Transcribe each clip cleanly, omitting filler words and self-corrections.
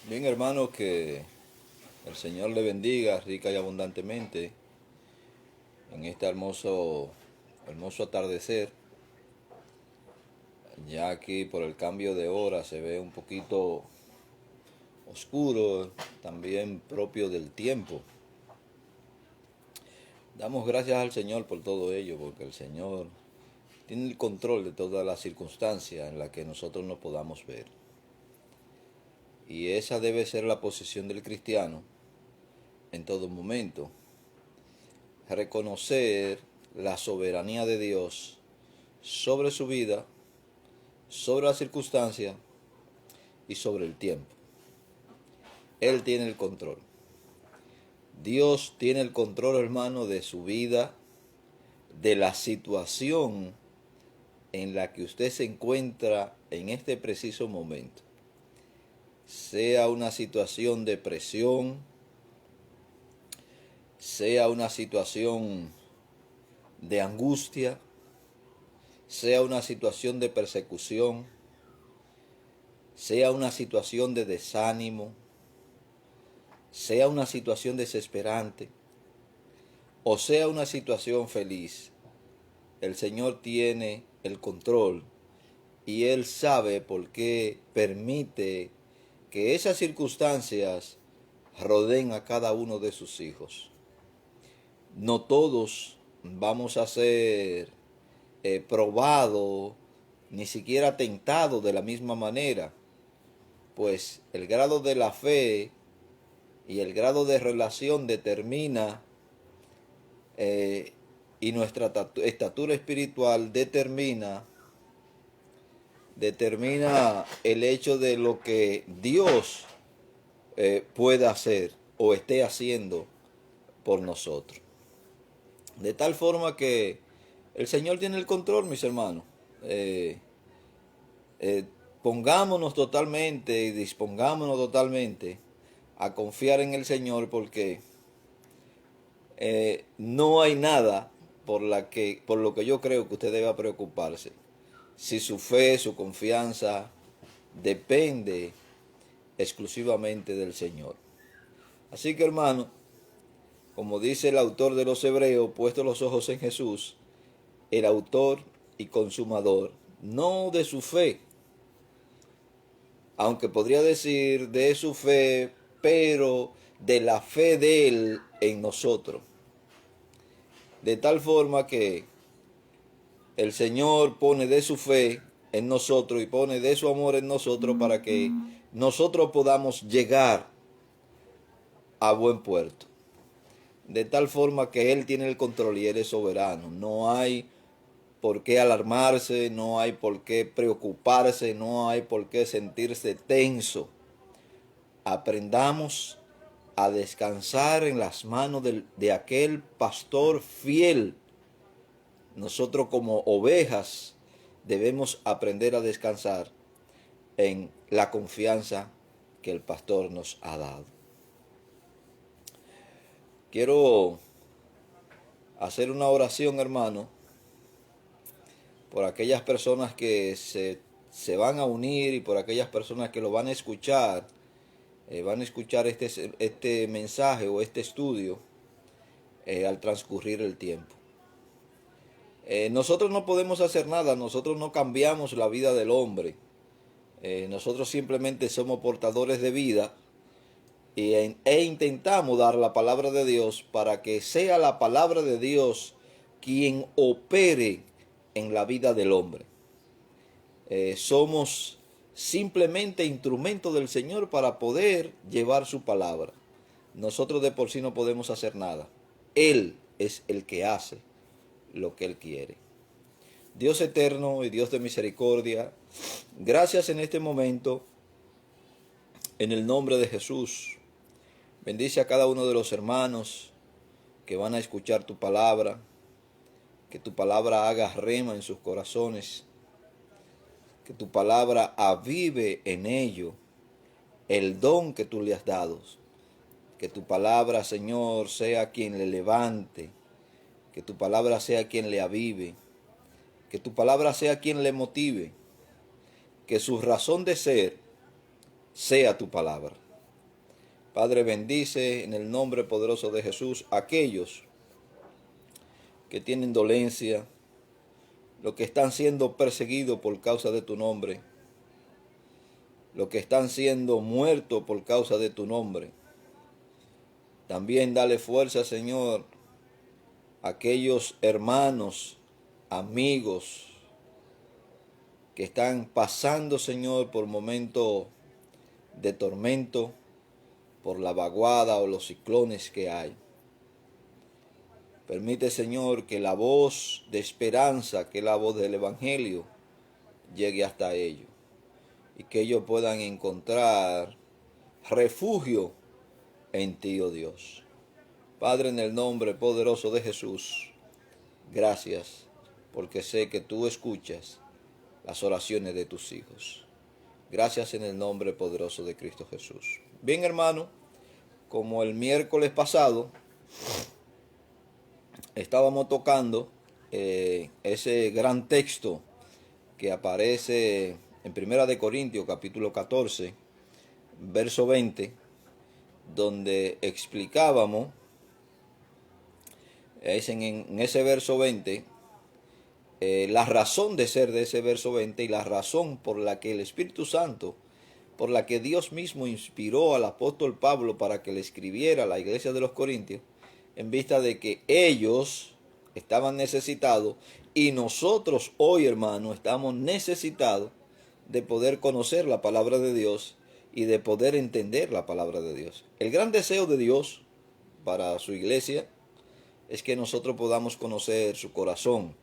Bien, hermano, que el Señor le bendiga rica y abundantemente en este hermoso atardecer. Ya aquí por el cambio de hora se ve un poquito oscuro, también propio del tiempo. Damos gracias al Señor por todo ello, porque el Señor tiene el control de todas las circunstancias en las que nosotros nos podamos ver. Y esa debe ser la posición del cristiano en todo momento. Reconocer la soberanía de Dios sobre su vida, sobre las circunstancias y sobre el tiempo. Él tiene el control. Dios tiene el control, hermano, de su vida, de la situación en la que usted se encuentra en este preciso momento. Sea una situación de presión, sea una situación de angustia, sea una situación de persecución, sea una situación de desánimo, sea una situación desesperante o sea una situación feliz, el Señor tiene el control y Él sabe por qué permite que esas circunstancias rodeen a cada uno de sus hijos. No todos vamos a ser probados, ni siquiera tentados de la misma manera, pues el grado de la fe y el grado de relación determina y nuestra estatura espiritual determina el hecho de lo que Dios pueda hacer o esté haciendo por nosotros. De tal forma que el Señor tiene el control, mis hermanos. Eh, eh, Pongámonos totalmente y dispongámonos totalmente a confiar en el Señor, porque no hay nada por lo que yo creo que usted deba preocuparse. Si su fe, su confianza depende exclusivamente del Señor. Así que, hermano, como dice el autor de los Hebreos, puesto los ojos en Jesús, el autor y consumador, no de su fe, aunque podría decir de su fe, pero de la fe de Él en nosotros. De tal forma que el Señor pone de su fe en nosotros y pone de su amor en nosotros para que nosotros podamos llegar a buen puerto. De tal forma que Él tiene el control y Él es soberano. No hay por qué alarmarse, no hay por qué preocuparse, no hay por qué sentirse tenso. Aprendamos a descansar en las manos de aquel pastor fiel. Nosotros como ovejas debemos aprender a descansar en la confianza que el pastor nos ha dado. Quiero hacer una oración, hermano, por aquellas personas que se van a unir y por aquellas personas que lo van a escuchar este mensaje o este estudio al transcurrir el tiempo. Nosotros no podemos hacer nada, nosotros no cambiamos la vida del hombre. Nosotros simplemente somos portadores de vida e intentamos dar la palabra de Dios para que sea la palabra de Dios quien opere en la vida del hombre. Somos simplemente instrumentos del Señor para poder llevar su palabra. Nosotros de por sí no podemos hacer nada. Él es el que hace lo que Él quiere. Dios eterno y Dios de misericordia, gracias en este momento, en el nombre de Jesús. Bendice a cada uno de los hermanos que van a escuchar tu palabra, que tu palabra haga rema en sus corazones, que tu palabra avive en ellos el don que tú le has dado, que tu palabra, Señor, sea quien le levante, que tu palabra sea quien le avive, que tu palabra sea quien le motive, que su razón de ser sea tu palabra. Padre, bendice en el nombre poderoso de Jesús a aquellos que tienen dolencia, los que están siendo perseguidos por causa de tu nombre, los que están siendo muertos por causa de tu nombre. También dale fuerza, Señor, a aquellos hermanos, amigos, que están pasando, Señor, por momentos de tormento, por la vaguada o los ciclones que hay. Permite, Señor, que la voz de esperanza, que es la voz del Evangelio, llegue hasta ellos y que ellos puedan encontrar refugio en ti, oh Dios. Padre, en el nombre poderoso de Jesús, gracias, porque sé que tú escuchas las oraciones de tus hijos. Gracias en el nombre poderoso de Cristo Jesús. Bien, hermano, como el miércoles pasado estábamos tocando ese gran texto que aparece en Primera de Corintios, capítulo 14, verso 20, donde explicábamos, en ese verso 20, la razón de ser de ese verso 20 y la razón por la que el Espíritu Santo, por la que Dios mismo inspiró al apóstol Pablo para que le escribiera a la iglesia de los Corintios, en vista de que ellos estaban necesitados y nosotros hoy, hermano, estamos necesitados de poder conocer la palabra de Dios y de poder entender la palabra de Dios. El gran deseo de Dios para su iglesia es que nosotros podamos conocer su corazón.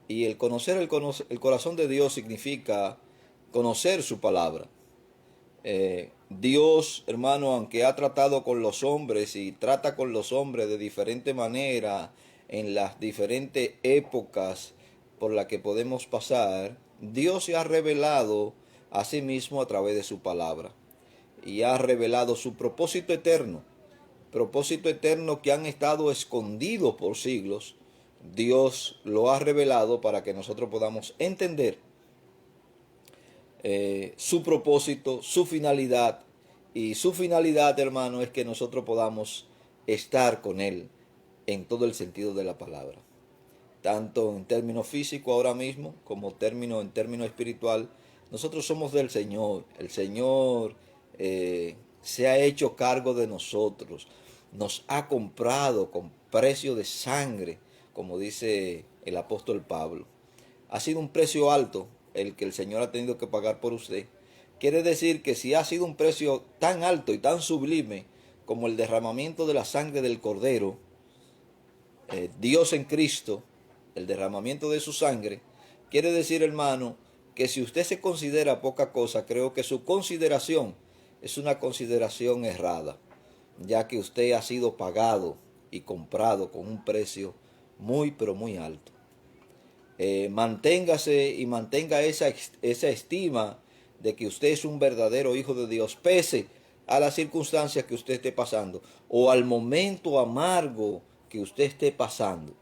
Y el conocer el corazón de Dios significa conocer su palabra. Dios, hermano, aunque ha tratado con los hombres y trata con los hombres de diferente manera en las diferentes épocas por las que podemos pasar, Dios se ha revelado a sí mismo a través de su palabra y ha revelado su propósito eterno que han estado escondidos por siglos. Dios lo ha revelado para que nosotros podamos entender su propósito, su finalidad. Y su finalidad, hermano, es que nosotros podamos estar con Él en todo el sentido de la palabra. Tanto en términos físicos ahora mismo, como en términos espiritual. Nosotros somos del Señor. El Señor se ha hecho cargo de nosotros. Nos ha comprado con precio de sangre, como dice el apóstol Pablo. Ha sido un precio alto el que el Señor ha tenido que pagar por usted. Quiere decir que si ha sido un precio tan alto y tan sublime como el derramamiento de la sangre del Cordero, Dios en Cristo, el derramamiento de su sangre, quiere decir, hermano, que si usted se considera poca cosa, creo que su consideración es una consideración errada, ya que usted ha sido pagado y comprado con un precio muy, pero muy alto. Manténgase y mantenga esa estima de que usted es un verdadero hijo de Dios, pese a las circunstancias que usted esté pasando o al momento amargo que usted esté pasando.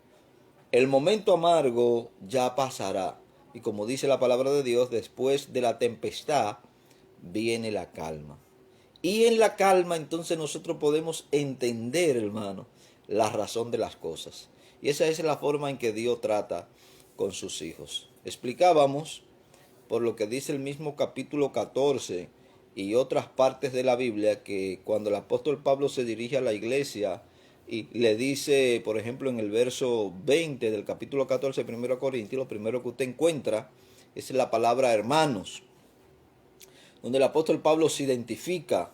El momento amargo ya pasará. Y como dice la palabra de Dios, después de la tempestad viene la calma. Y en la calma entonces nosotros podemos entender, hermano, la razón de las cosas. Y esa es la forma en que Dios trata con sus hijos. Explicábamos, por lo que dice el mismo capítulo 14 y otras partes de la Biblia, que cuando el apóstol Pablo se dirige a la iglesia y le dice, por ejemplo, en el verso 20 del capítulo 14 de 1 Corintios, lo primero que usted encuentra es la palabra hermanos, donde el apóstol Pablo se identifica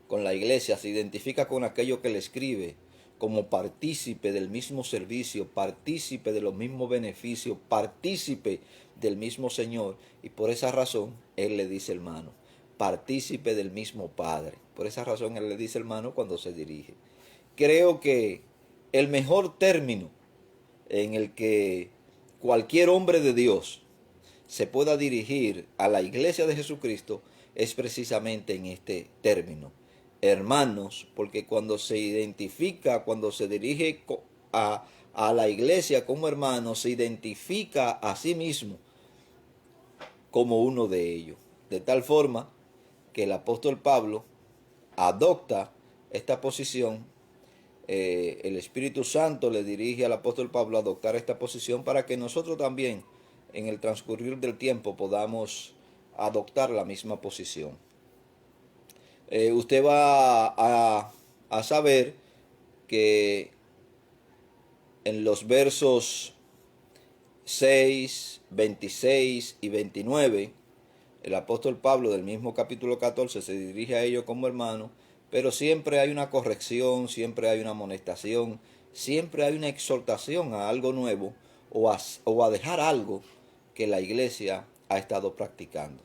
con la iglesia, se identifica con aquello que le escribe, como partícipe del mismo servicio, partícipe de los mismos beneficios, partícipe del mismo Señor. Y por esa razón él le dice hermano, partícipe del mismo Padre. Por esa razón él le dice hermano cuando se dirige. Creo que el mejor término en el que cualquier hombre de Dios se pueda dirigir a la iglesia de Jesucristo es precisamente en este término, hermanos, porque cuando se identifica, cuando se dirige a la iglesia como hermano, se identifica a sí mismo como uno de ellos. De tal forma que el apóstol Pablo adopta esta posición, el Espíritu Santo le dirige al apóstol Pablo a adoptar esta posición para que nosotros también en el transcurrir del tiempo podamos adoptar la misma posición. Usted va a saber que en los versos 6, 26 y 29, el apóstol Pablo del mismo capítulo 14 se dirige a ellos como hermano, pero siempre hay una corrección, siempre hay una amonestación, siempre hay una exhortación a algo nuevo o a dejar algo que la iglesia ha estado practicando.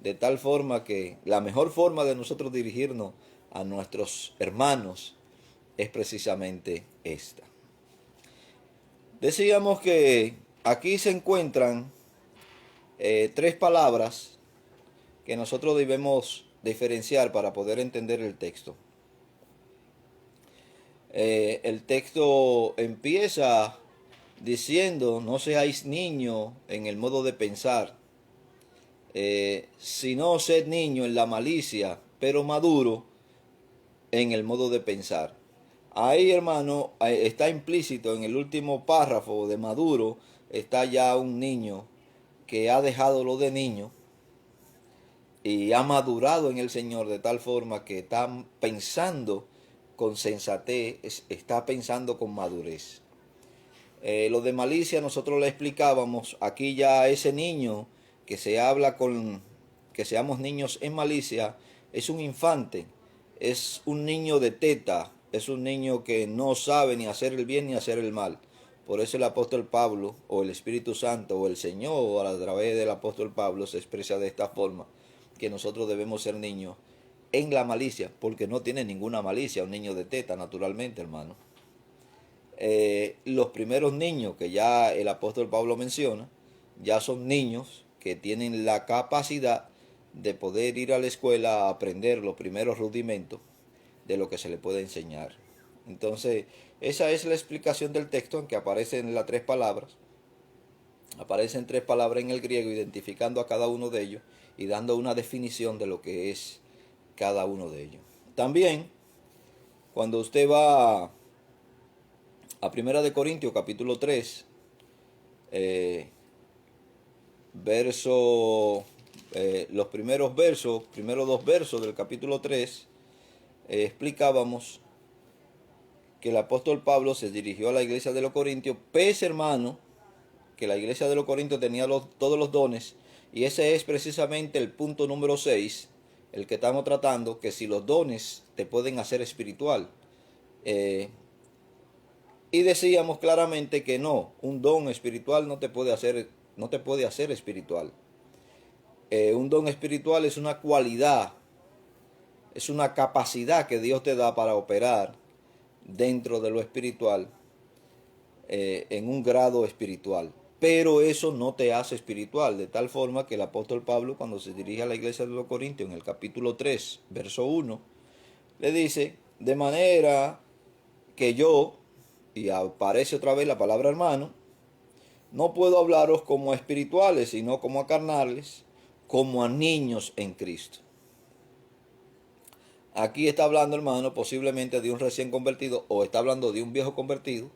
De tal forma que la mejor forma de nosotros dirigirnos a nuestros hermanos es precisamente esta. Decíamos que aquí se encuentran tres palabras que nosotros debemos diferenciar para poder entender el texto. El texto empieza diciendo: no seáis niños en el modo de pensar, sino sed niño en la malicia, pero maduro en el modo de pensar. Ahí, hermano, está implícito en el último párrafo de maduro, está ya un niño que ha dejado lo de niño y ha madurado en el Señor de tal forma que está pensando con sensatez, está pensando con madurez. Lo de malicia nosotros le explicábamos, aquí ya ese niño que se habla con, que seamos niños en malicia, es un infante, es un niño de teta, es un niño que no sabe ni hacer el bien ni hacer el mal. Por eso el apóstol Pablo, o el Espíritu Santo, o el Señor, a través del apóstol Pablo, se expresa de esta forma, que nosotros debemos ser niños en la malicia, porque no tiene ninguna malicia un niño de teta, naturalmente, hermano. Los primeros niños que ya el apóstol Pablo menciona, ya son niños que tienen la capacidad de poder ir a la escuela a aprender los primeros rudimentos de lo que se le puede enseñar. Entonces, esa es la explicación del texto en que aparecen las tres palabras. Aparecen tres palabras en el griego identificando a cada uno de ellos y dando una definición de lo que es cada uno de ellos. También, cuando usted va a 1 de Corintios capítulo 3, los primeros dos versos del capítulo 3, explicábamos que el apóstol Pablo se dirigió a la iglesia de los Corintios, pese, hermano, que la iglesia de los Corintios tenía todos los dones, y ese es precisamente el punto número 6, el que estamos tratando, que si los dones te pueden hacer espiritual. Y decíamos claramente que no, un don espiritual no te puede hacer espiritual. Un don espiritual es una cualidad, es una capacidad que Dios te da para operar dentro de lo espiritual, en un grado espiritual. Pero eso no te hace espiritual, de tal forma que el apóstol Pablo, cuando se dirige a la iglesia de los Corintios, en el capítulo 3, verso 1, le dice: de manera que yo, y aparece otra vez la palabra hermano, no puedo hablaros como a espirituales, sino como a carnales, como a niños en Cristo. Aquí está hablando, hermano, posiblemente de un recién convertido, o está hablando de un viejo convertido,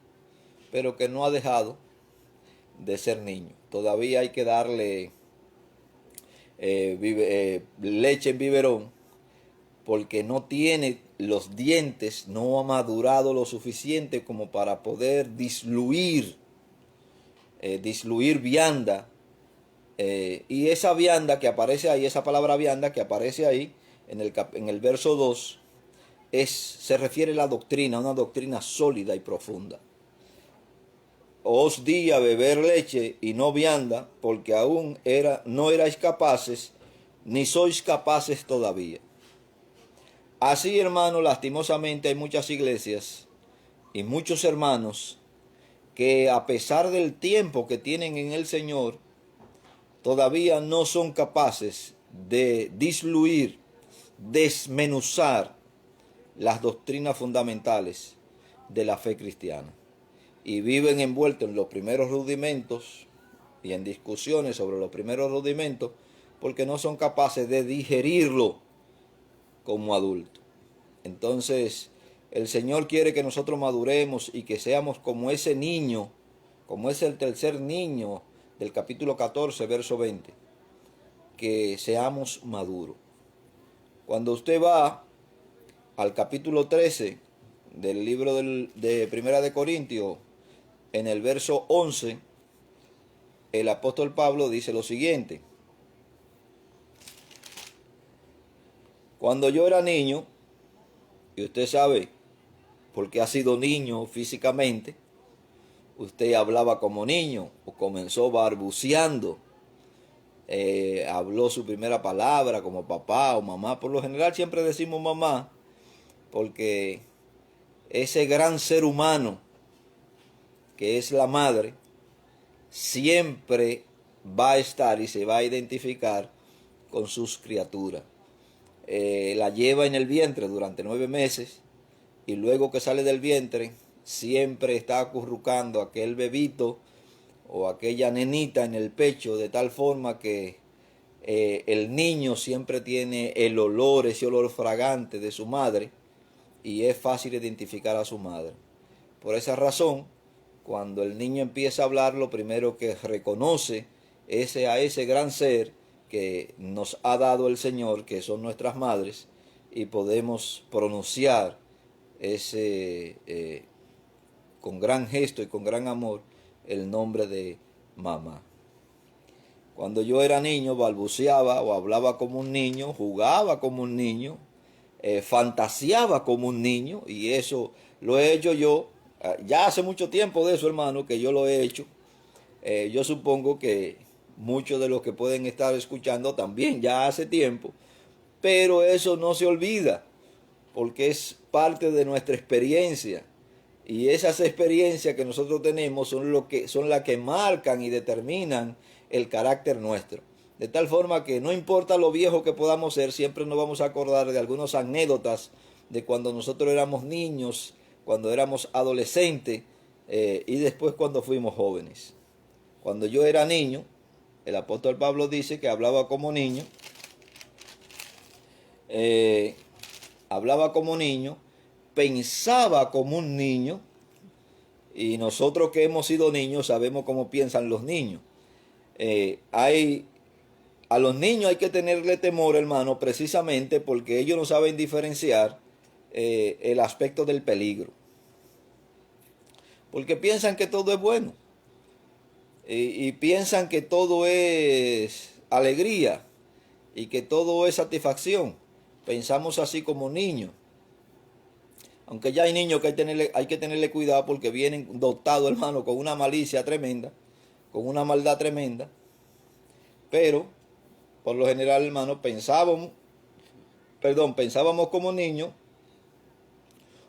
pero que no ha dejado de ser niño. Todavía hay que darle leche en biberón, porque no tiene los dientes, no ha madurado lo suficiente como para poder disluir vianda. Y esa vianda que aparece ahí, esa palabra vianda que aparece ahí en el verso 2, se refiere a la doctrina, una doctrina sólida y profunda. Os di a beber leche y no vianda, porque aún no erais capaces, ni sois capaces todavía. Así, hermano, lastimosamente hay muchas iglesias y muchos hermanos que, a pesar del tiempo que tienen en el Señor, todavía no son capaces de disluir, desmenuzar las doctrinas fundamentales de la fe cristiana. Y viven envueltos en los primeros rudimentos y en discusiones sobre los primeros rudimentos, porque no son capaces de digerirlo como adultos. Entonces, el Señor quiere que nosotros maduremos y que seamos como ese niño, como es el tercer niño del capítulo 14, verso 20, que seamos maduros. Cuando usted va al capítulo 13 del libro de Primera de Corintios, en el verso 11, el apóstol Pablo dice lo siguiente: cuando yo era niño, y usted sabe, porque ha sido niño físicamente, usted hablaba como niño o comenzó balbuceando, habló su primera palabra como papá o mamá. Por lo general siempre decimos mamá, porque ese gran ser humano que es la madre siempre va a estar y se va a identificar con sus criaturas. La lleva en el vientre durante 9 meses y luego que sale del vientre siempre está acurrucando a aquel bebito o aquella nenita en el pecho, de tal forma que el niño siempre tiene el olor, ese olor fragante de su madre, y es fácil identificar a su madre. Por esa razón, cuando el niño empieza a hablar, lo primero que reconoce es a ese gran ser que nos ha dado el Señor, que son nuestras madres, y podemos pronunciar con gran gesto y con gran amor el nombre de mamá. Cuando yo era niño balbuceaba o hablaba como un niño, jugaba como un niño, fantaseaba como un niño, y eso lo he hecho yo. Ya hace mucho tiempo de eso, hermano, que yo lo he hecho. Yo supongo que muchos de los que pueden estar escuchando también ya hace tiempo, pero eso no se olvida, porque es parte de nuestra experiencia. Y esas experiencias que nosotros tenemos son las que marcan y determinan el carácter nuestro. De tal forma que no importa lo viejo que podamos ser, siempre nos vamos a acordar de algunas anécdotas de cuando nosotros éramos niños, cuando éramos adolescentes y después cuando fuimos jóvenes. Cuando yo era niño, el apóstol Pablo dice que hablaba como niño, pensaba como un niño, y nosotros que hemos sido niños sabemos cómo piensan los niños. A los niños hay que tenerle temor, hermano, precisamente porque ellos no saben diferenciar el aspecto del peligro. Porque piensan que todo es bueno. Y piensan que todo es alegría y que todo es satisfacción. Pensamos así como niños. Aunque ya hay niños que hay que tenerle cuidado porque vienen dotados, hermano, con una malicia tremenda, con una maldad tremenda. Pero, por lo general, hermano, pensábamos como niños,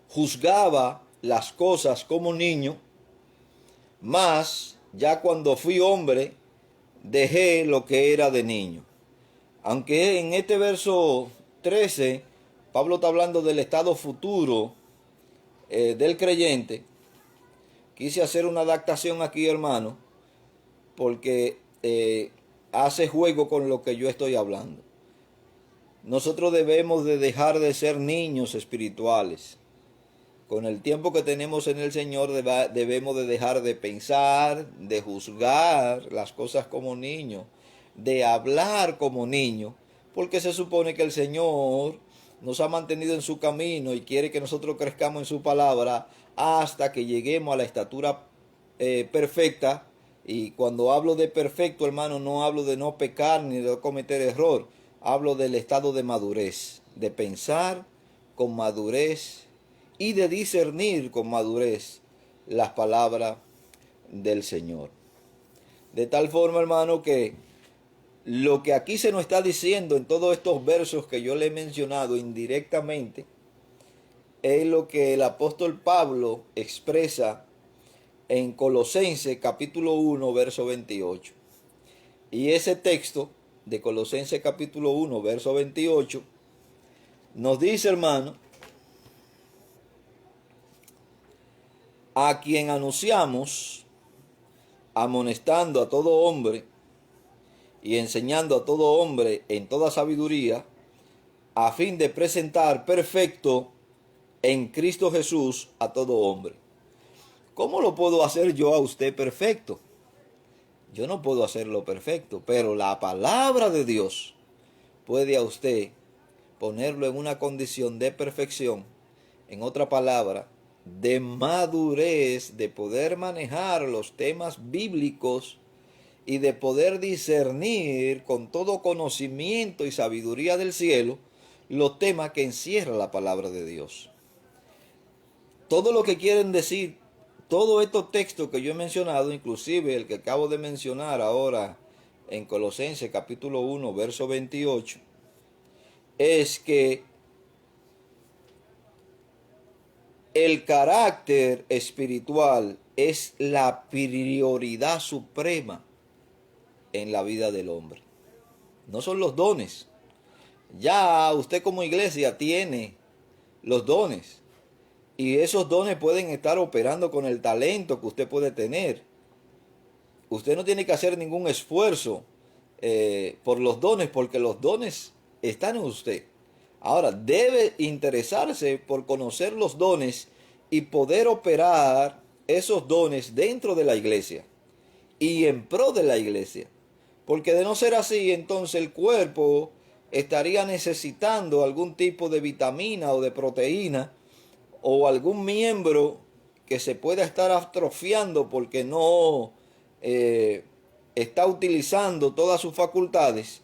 juzgaba las cosas como niño, mas ya cuando fui hombre, dejé lo que era de niño. Aunque en este verso 13, Pablo está hablando del estado futuro del creyente, quise hacer una adaptación aquí, hermano, porque hace juego con lo que yo estoy hablando. Nosotros debemos de dejar de ser niños espirituales. Con el tiempo que tenemos en el Señor debemos de dejar de pensar, de juzgar las cosas como niños, de hablar como niños, porque se supone que el Señor nos ha mantenido en su camino y quiere que nosotros crezcamos en su palabra hasta que lleguemos a la estatura perfecta. Y cuando hablo de perfecto, hermano, no hablo de no pecar ni de no cometer error. Hablo del estado de madurez, de pensar con madurez y de discernir con madurez las palabras del Señor. De tal forma, hermano, que lo que aquí se nos está diciendo en todos estos versos que yo le he mencionado indirectamente es lo que el apóstol Pablo expresa en Colosenses capítulo 1, verso 28. Y ese texto de Colosenses capítulo 1, verso 28 nos dice, hermano, a quien anunciamos, amonestando a todo hombre y enseñando a todo hombre en toda sabiduría, a fin de presentar perfecto en Cristo Jesús a todo hombre. ¿Cómo lo puedo hacer yo a usted perfecto? Yo no puedo hacerlo perfecto, pero la palabra de Dios puede a usted ponerlo en una condición de perfección, en otra palabra, de madurez, de poder manejar los temas bíblicos y de poder discernir con todo conocimiento y sabiduría del cielo los temas que encierra la palabra de Dios. Todo lo que quieren decir, todos estos textos que yo he mencionado, inclusive el que acabo de mencionar ahora en Colosenses capítulo 1, verso 28, es que el carácter espiritual es la prioridad suprema en la vida del hombre. No son los dones. Ya usted como iglesia tiene los dones. Y esos dones pueden estar operando con el talento que usted puede tener. Usted no tiene que hacer ningún esfuerzo por los dones, porque los dones están en usted. Ahora, debe interesarse por conocer los dones y poder operar esos dones dentro de la iglesia y en pro de la iglesia. Porque de no ser así, entonces el cuerpo estaría necesitando algún tipo de vitamina o de proteína o algún miembro que se pueda estar atrofiando porque no está utilizando todas sus facultades,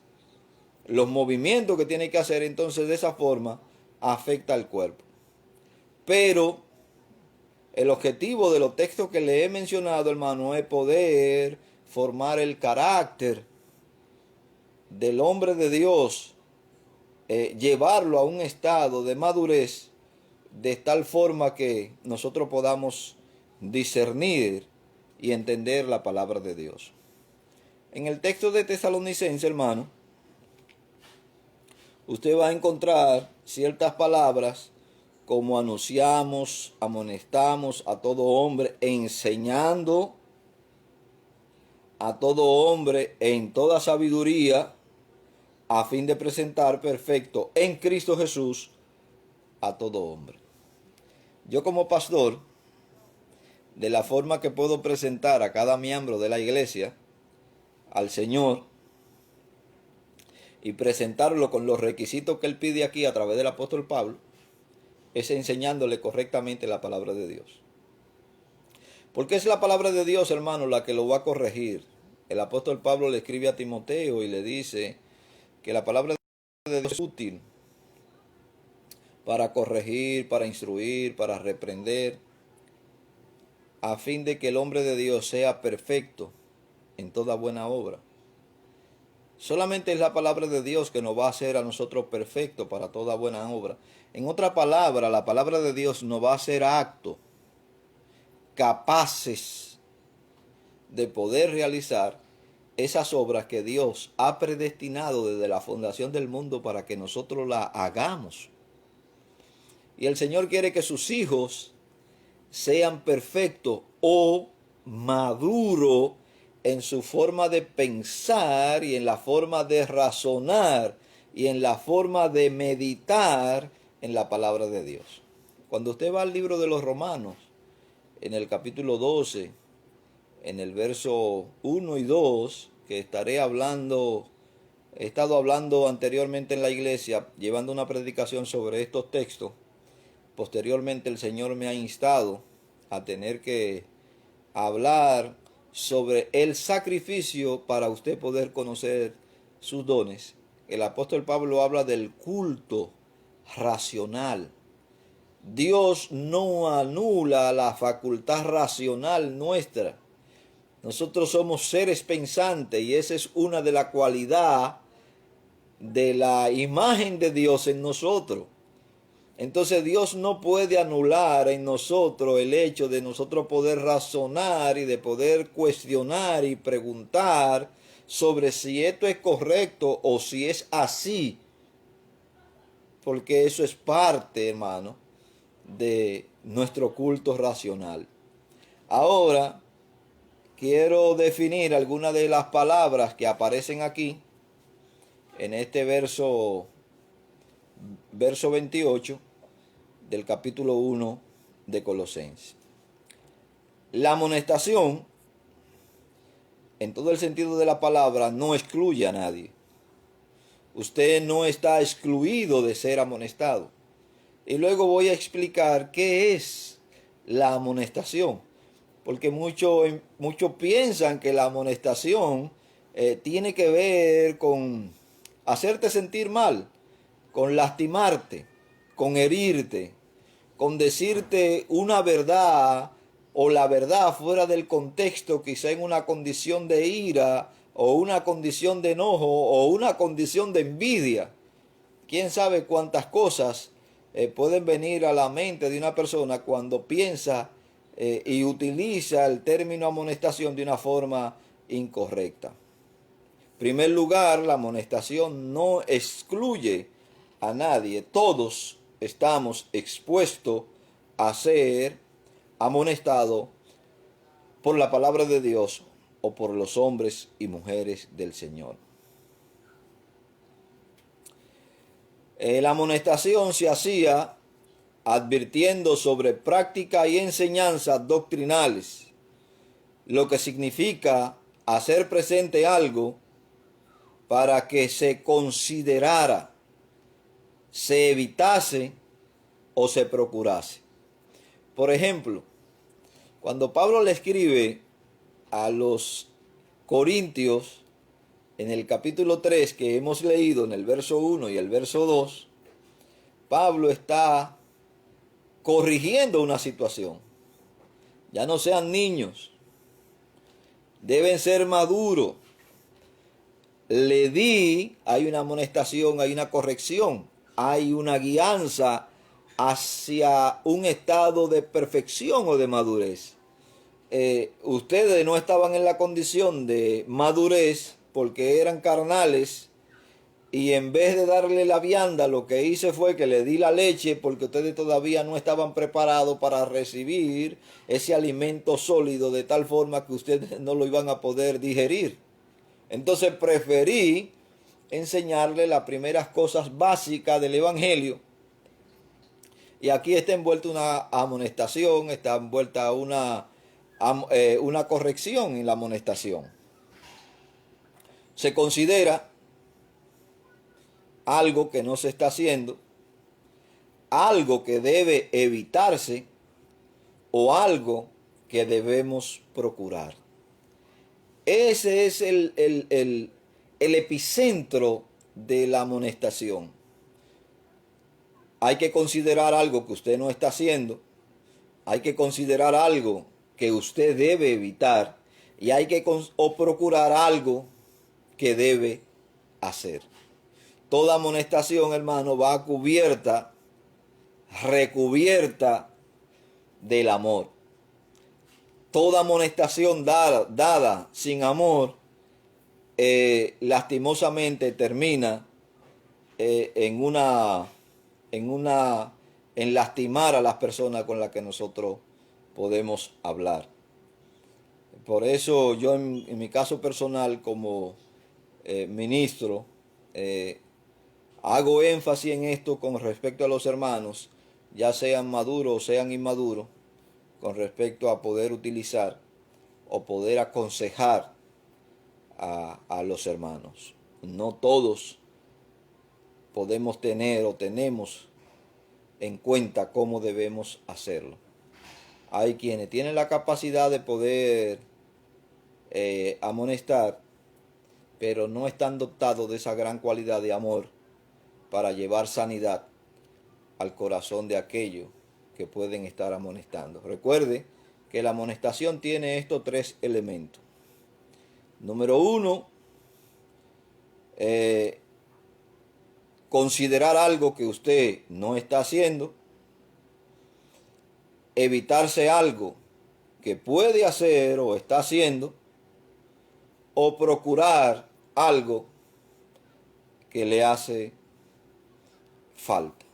los movimientos que tiene que hacer, entonces de esa forma afecta al cuerpo. Pero el objetivo de los textos que le he mencionado, hermano, es poder formar el carácter del hombre de Dios, llevarlo a un estado de madurez de tal forma que nosotros podamos discernir y entender la palabra de Dios. En el texto de Tesalonicenses, hermano, usted va a encontrar ciertas palabras como anunciamos, amonestamos a todo hombre, enseñando a todo hombre en toda sabiduría, a fin de presentar perfecto en Cristo Jesús a todo hombre. Yo como pastor, de la forma que puedo presentar a cada miembro de la iglesia al Señor y presentarlo con los requisitos que Él pide aquí a través del apóstol Pablo, es enseñándole correctamente la palabra de Dios. Porque es la palabra de Dios, hermano, la que lo va a corregir. El apóstol Pablo le escribe a Timoteo y le dice que la palabra de Dios es útil para corregir, para instruir, para reprender, a fin de que el hombre de Dios sea perfecto en toda buena obra. Solamente es la palabra de Dios que nos va a hacer a nosotros perfectos para toda buena obra. En otra palabra, la palabra de Dios nos va a hacer actos capaces de poder realizar esas obras que Dios ha predestinado desde la fundación del mundo para que nosotros las hagamos. Y el Señor quiere que sus hijos sean perfectos o maduros en su forma de pensar y en la forma de razonar y en la forma de meditar en la palabra de Dios. Cuando usted va al libro de los Romanos, en el capítulo 12, en el verso 1 y 2, que he estado hablando anteriormente en la iglesia, llevando una predicación sobre estos textos. Posteriormente el Señor me ha instado a tener que hablar sobre el sacrificio para usted poder conocer sus dones. El apóstol Pablo habla del culto racional. Dios no anula la facultad racional nuestra. Nosotros somos seres pensantes y esa es una de las cualidades de la imagen de Dios en nosotros. Entonces Dios no puede anular en nosotros el hecho de nosotros poder razonar y de poder cuestionar y preguntar sobre si esto es correcto o si es así. Porque eso es parte, hermano, de nuestro culto racional. Ahora, quiero definir algunas de las palabras que aparecen aquí en este verso 28 del capítulo 1 de Colosenses. La amonestación, en todo el sentido de la palabra, no excluye a nadie. Usted no está excluido de ser amonestado. Y luego voy a explicar qué es la amonestación. Porque muchos piensan que la amonestación tiene que ver con hacerte sentir mal, con lastimarte, con herirte, con decirte una verdad o la verdad fuera del contexto, quizá en una condición de ira o una condición de enojo o una condición de envidia. Quién sabe cuántas cosas pueden venir a la mente de una persona cuando piensa y utiliza el término amonestación de una forma incorrecta. En primer lugar, la amonestación no excluye a nadie. Todos estamos expuestos a ser amonestados por la palabra de Dios o por los hombres y mujeres del Señor. La amonestación se hacía advirtiendo sobre práctica y enseñanzas doctrinales, lo que significa hacer presente algo para que se considerara, se evitase o se procurase. Por ejemplo, cuando Pablo le escribe a los Corintios, en el capítulo 3 que hemos leído en el verso 1 y el verso 2, Pablo está corrigiendo una situación. Ya no sean niños, deben ser maduros. Hay una amonestación, hay una corrección, hay una guianza hacia un estado de perfección o de madurez. Ustedes no estaban en la condición de madurez porque eran carnales, y en vez de darle la vianda, lo que hice fue que le di la leche porque ustedes todavía no estaban preparados para recibir ese alimento sólido, de tal forma que ustedes no lo iban a poder digerir. Entonces preferí enseñarle las primeras cosas básicas del Evangelio. Y aquí está envuelta una amonestación, está envuelta una corrección en la amonestación. Se considera algo que no se está haciendo, algo que debe evitarse o algo que debemos procurar. Ese es el epicentro de la amonestación. Hay que considerar algo que usted no está haciendo, hay que considerar algo que usted debe evitar y hay que procurar algo que debe hacer. Toda amonestación, hermano, va cubierta, recubierta del amor. Toda amonestación dada sin amor, lastimosamente termina en lastimar a las personas con las que nosotros podemos hablar. Por eso yo en mi caso personal como ministro, hago énfasis en esto con respecto a los hermanos, ya sean maduros o sean inmaduros, con respecto a poder utilizar o poder aconsejar a los hermanos. No todos podemos tener o tenemos en cuenta cómo debemos hacerlo. Hay quienes tienen la capacidad de poder amonestar, pero no están dotados de esa gran cualidad de amor para llevar sanidad al corazón de aquellos que pueden estar amonestando. Recuerde que la amonestación tiene estos tres elementos. Número uno, considerar algo que usted no está haciendo, evitarse algo que puede hacer o está haciendo, o procurar algo que le hace falta.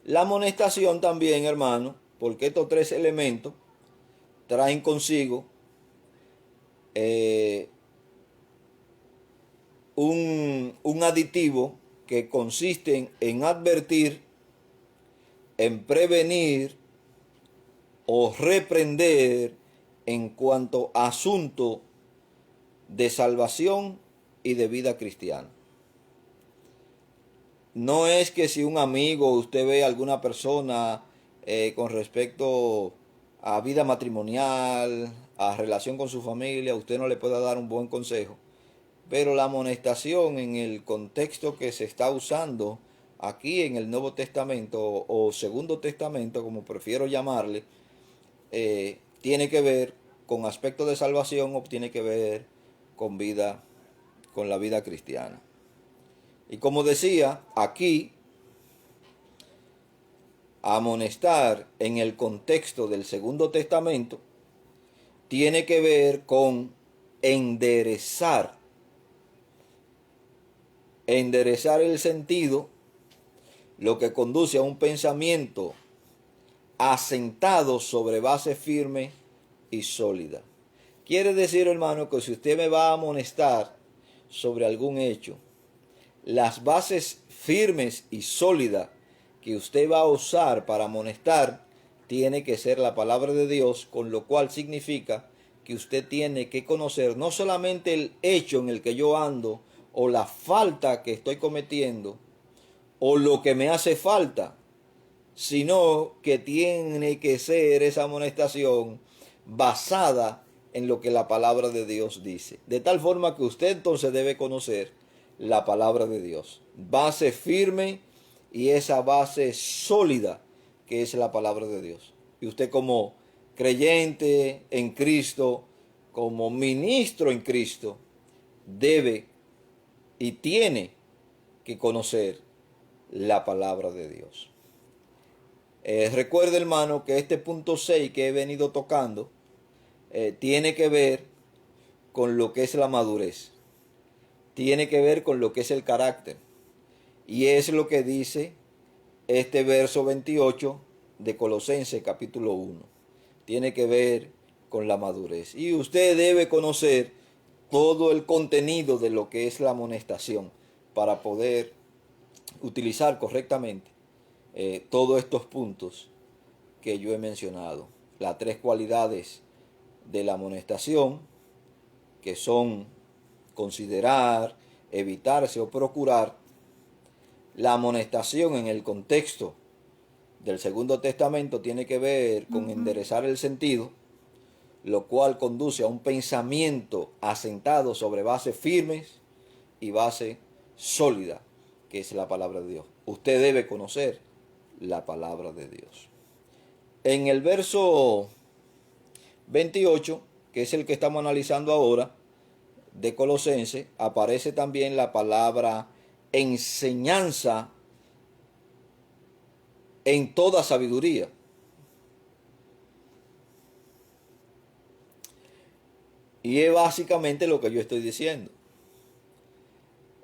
La amonestación también, hermano, porque estos tres elementos traen consigo un aditivo que consiste en advertir en prevenir o reprender en cuanto a asunto de salvación y de vida cristiana. No es que si un amigo, usted ve a alguna persona con respecto a vida matrimonial, a relación con su familia, usted no le pueda dar un buen consejo. Pero la amonestación en el contexto que se está usando aquí en el Nuevo Testamento o Segundo Testamento, como prefiero llamarle, tiene que ver con aspectos de salvación o tiene que ver con vida, con la vida cristiana. Y como decía, aquí amonestar en el contexto del Segundo Testamento tiene que ver con enderezar el sentido, lo que conduce a un pensamiento asentado sobre base firme y sólida. Quiere decir, hermano, que si usted me va a amonestar sobre algún hecho, las bases firmes y sólidas que usted va a usar para amonestar tiene que ser la palabra de Dios, con lo cual significa que usted tiene que conocer no solamente el hecho en el que yo ando o la falta que estoy cometiendo o lo que me hace falta, sino que tiene que ser esa amonestación basada en lo que la palabra de Dios dice. De tal forma que usted entonces debe conocer la palabra de Dios. Base firme y esa base sólida que es la palabra de Dios. Y usted como creyente en Cristo, como ministro en Cristo, debe y tiene que conocer la palabra de Dios. Recuerde, hermano, que este punto 6 que he venido tocando tiene que ver con lo que es la madurez. Tiene que ver con lo que es el carácter. Y es lo que dice este verso 28 de Colosenses capítulo 1. Tiene que ver con la madurez. Y usted debe conocer todo el contenido de lo que es la amonestación para poder utilizar correctamente todos estos puntos que yo he mencionado. Las tres cualidades de la amonestación, que son considerar, evitarse o procurar. La amonestación en el contexto del Segundo Testamento tiene que ver con enderezar el sentido, lo cual conduce a un pensamiento asentado sobre bases firmes y base sólida, que es la palabra de Dios. Usted debe conocer la palabra de Dios. En el verso 28, que es el que estamos analizando ahora, de Colosenses, aparece también la palabra enseñanza en toda sabiduría. Y es básicamente lo que yo estoy diciendo.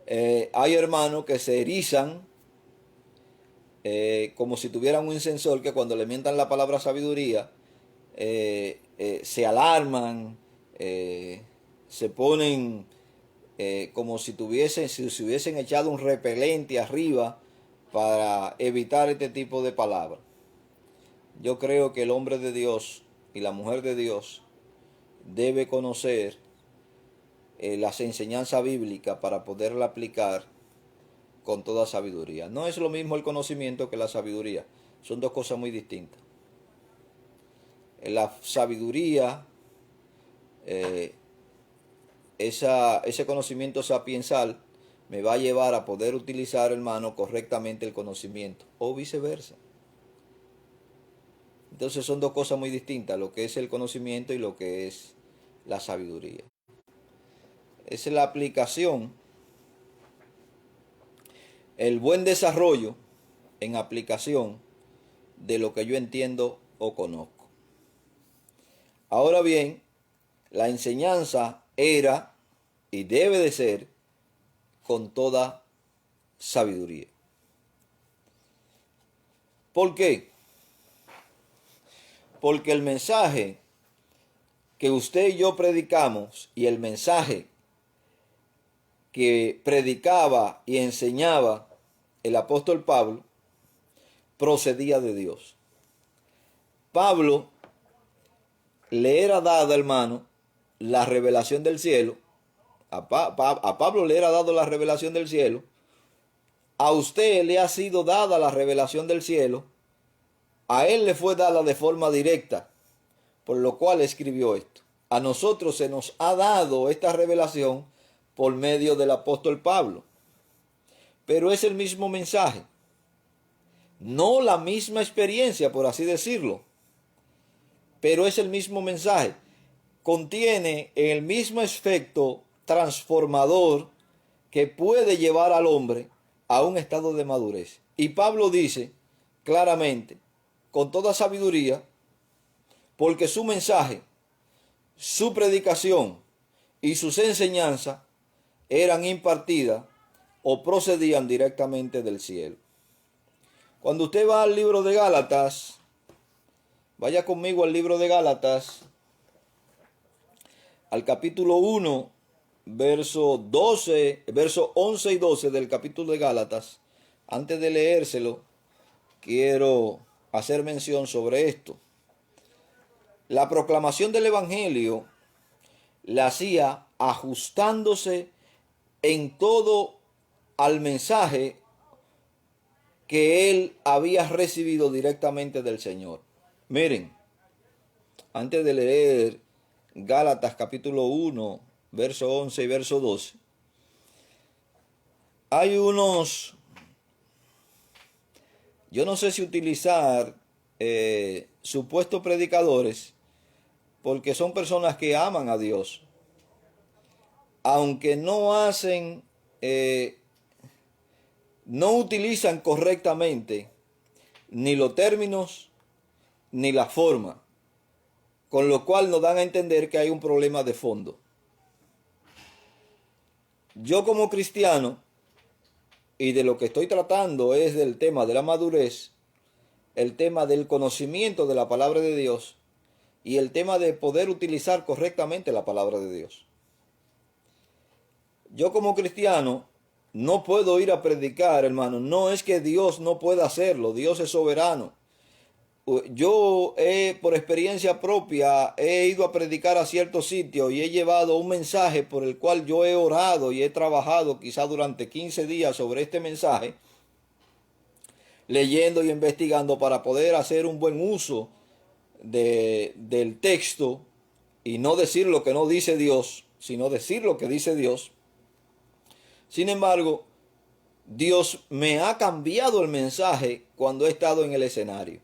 Hay hermanos que se erizan como si tuvieran un sensor que cuando le mientan la palabra sabiduría se alarman, se ponen como si se hubiesen echado un repelente arriba para evitar este tipo de palabras. Yo creo que el hombre de Dios y la mujer de Dios debe conocer las enseñanzas bíblicas para poderla aplicar con toda sabiduría. No es lo mismo el conocimiento que la sabiduría. Son dos cosas muy distintas. La sabiduría, ese conocimiento sapiensal me va a llevar a poder utilizar, hermano, correctamente el conocimiento, o viceversa. Entonces son dos cosas muy distintas, lo que es el conocimiento y lo que es la sabiduría. Es la aplicación, el buen desarrollo en aplicación de lo que yo entiendo o conozco. Ahora bien, la enseñanza era y debe de ser con toda sabiduría. ¿Por qué? Porque el mensaje que usted y yo predicamos y el mensaje que predicaba y enseñaba el apóstol Pablo procedía de Dios. Pablo le era dada, hermano, la revelación del cielo. A Pablo le era dado la revelación del cielo. A usted le ha sido dada la revelación del cielo. A él le fue dada de forma directa, por lo cual escribió esto. A nosotros se nos ha dado esta revelación por medio del apóstol Pablo. Pero es el mismo mensaje. No la misma experiencia, por así decirlo. Pero es el mismo mensaje. Contiene el mismo efecto transformador que puede llevar al hombre a un estado de madurez. Y Pablo dice claramente, con toda sabiduría, porque su mensaje, su predicación y sus enseñanzas eran impartidas o procedían directamente del cielo. Cuando usted va al libro de Gálatas, vaya conmigo al libro de Gálatas, al capítulo 1, verso 11 y 12 del capítulo de Gálatas. Antes de leérselo, quiero hacer mención sobre esto. La proclamación del Evangelio la hacía ajustándose en todo al mensaje que él había recibido directamente del Señor. Miren, antes de leer Gálatas capítulo 1, verso 11 y verso 12, hay unos, yo no sé si utilizar supuestos predicadores, porque son personas que aman a Dios, aunque no hacen, no utilizan correctamente ni los términos ni la forma, con lo cual nos dan a entender que hay un problema de fondo. Yo como cristiano, y de lo que estoy tratando es del tema de la madurez, el tema del conocimiento de la palabra de Dios y el tema de poder utilizar correctamente la palabra de Dios. Yo como cristiano no puedo ir a predicar, hermano. No es que Dios no pueda hacerlo, Dios es soberano. Yo por experiencia propia he ido a predicar a ciertos sitios y he llevado un mensaje por el cual yo he orado y he trabajado quizá durante 15 días sobre este mensaje, leyendo y investigando para poder hacer un buen uso del texto y no decir lo que no dice Dios, sino decir lo que dice Dios. Sin embargo, Dios me ha cambiado el mensaje cuando he estado en el escenario.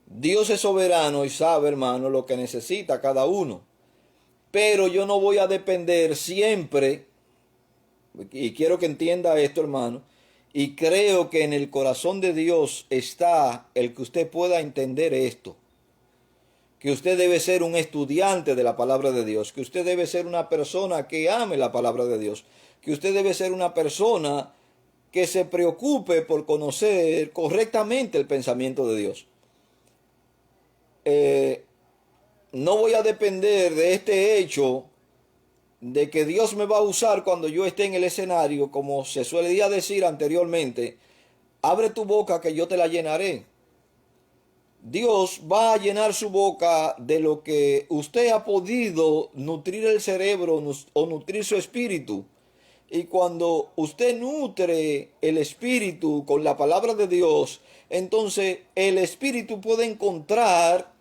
Dios es soberano y sabe, hermano, lo que necesita cada uno. Pero yo no voy a depender siempre, y quiero que entienda esto, hermano, y creo que en el corazón de Dios está el que usted pueda entender esto. Que usted debe ser un estudiante de la palabra de Dios, que usted debe ser una persona que ame la palabra de Dios, que usted debe ser una persona que se preocupe por conocer correctamente el pensamiento de Dios. No voy a depender de este hecho de que Dios me va a usar cuando yo esté en el escenario, como se solía decir anteriormente, abre tu boca que yo te la llenaré. Dios va a llenar su boca de lo que usted ha podido nutrir el cerebro o nutrir su espíritu. Y cuando usted nutre el espíritu con la palabra de Dios, entonces el espíritu puede encontrar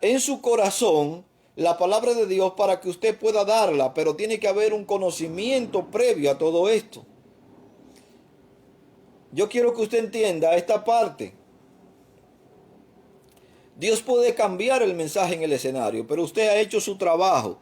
en su corazón la palabra de Dios para que usted pueda darla, pero tiene que haber un conocimiento previo a todo esto. Yo quiero que usted entienda esta parte. Dios puede cambiar el mensaje en el escenario, pero usted ha hecho su trabajo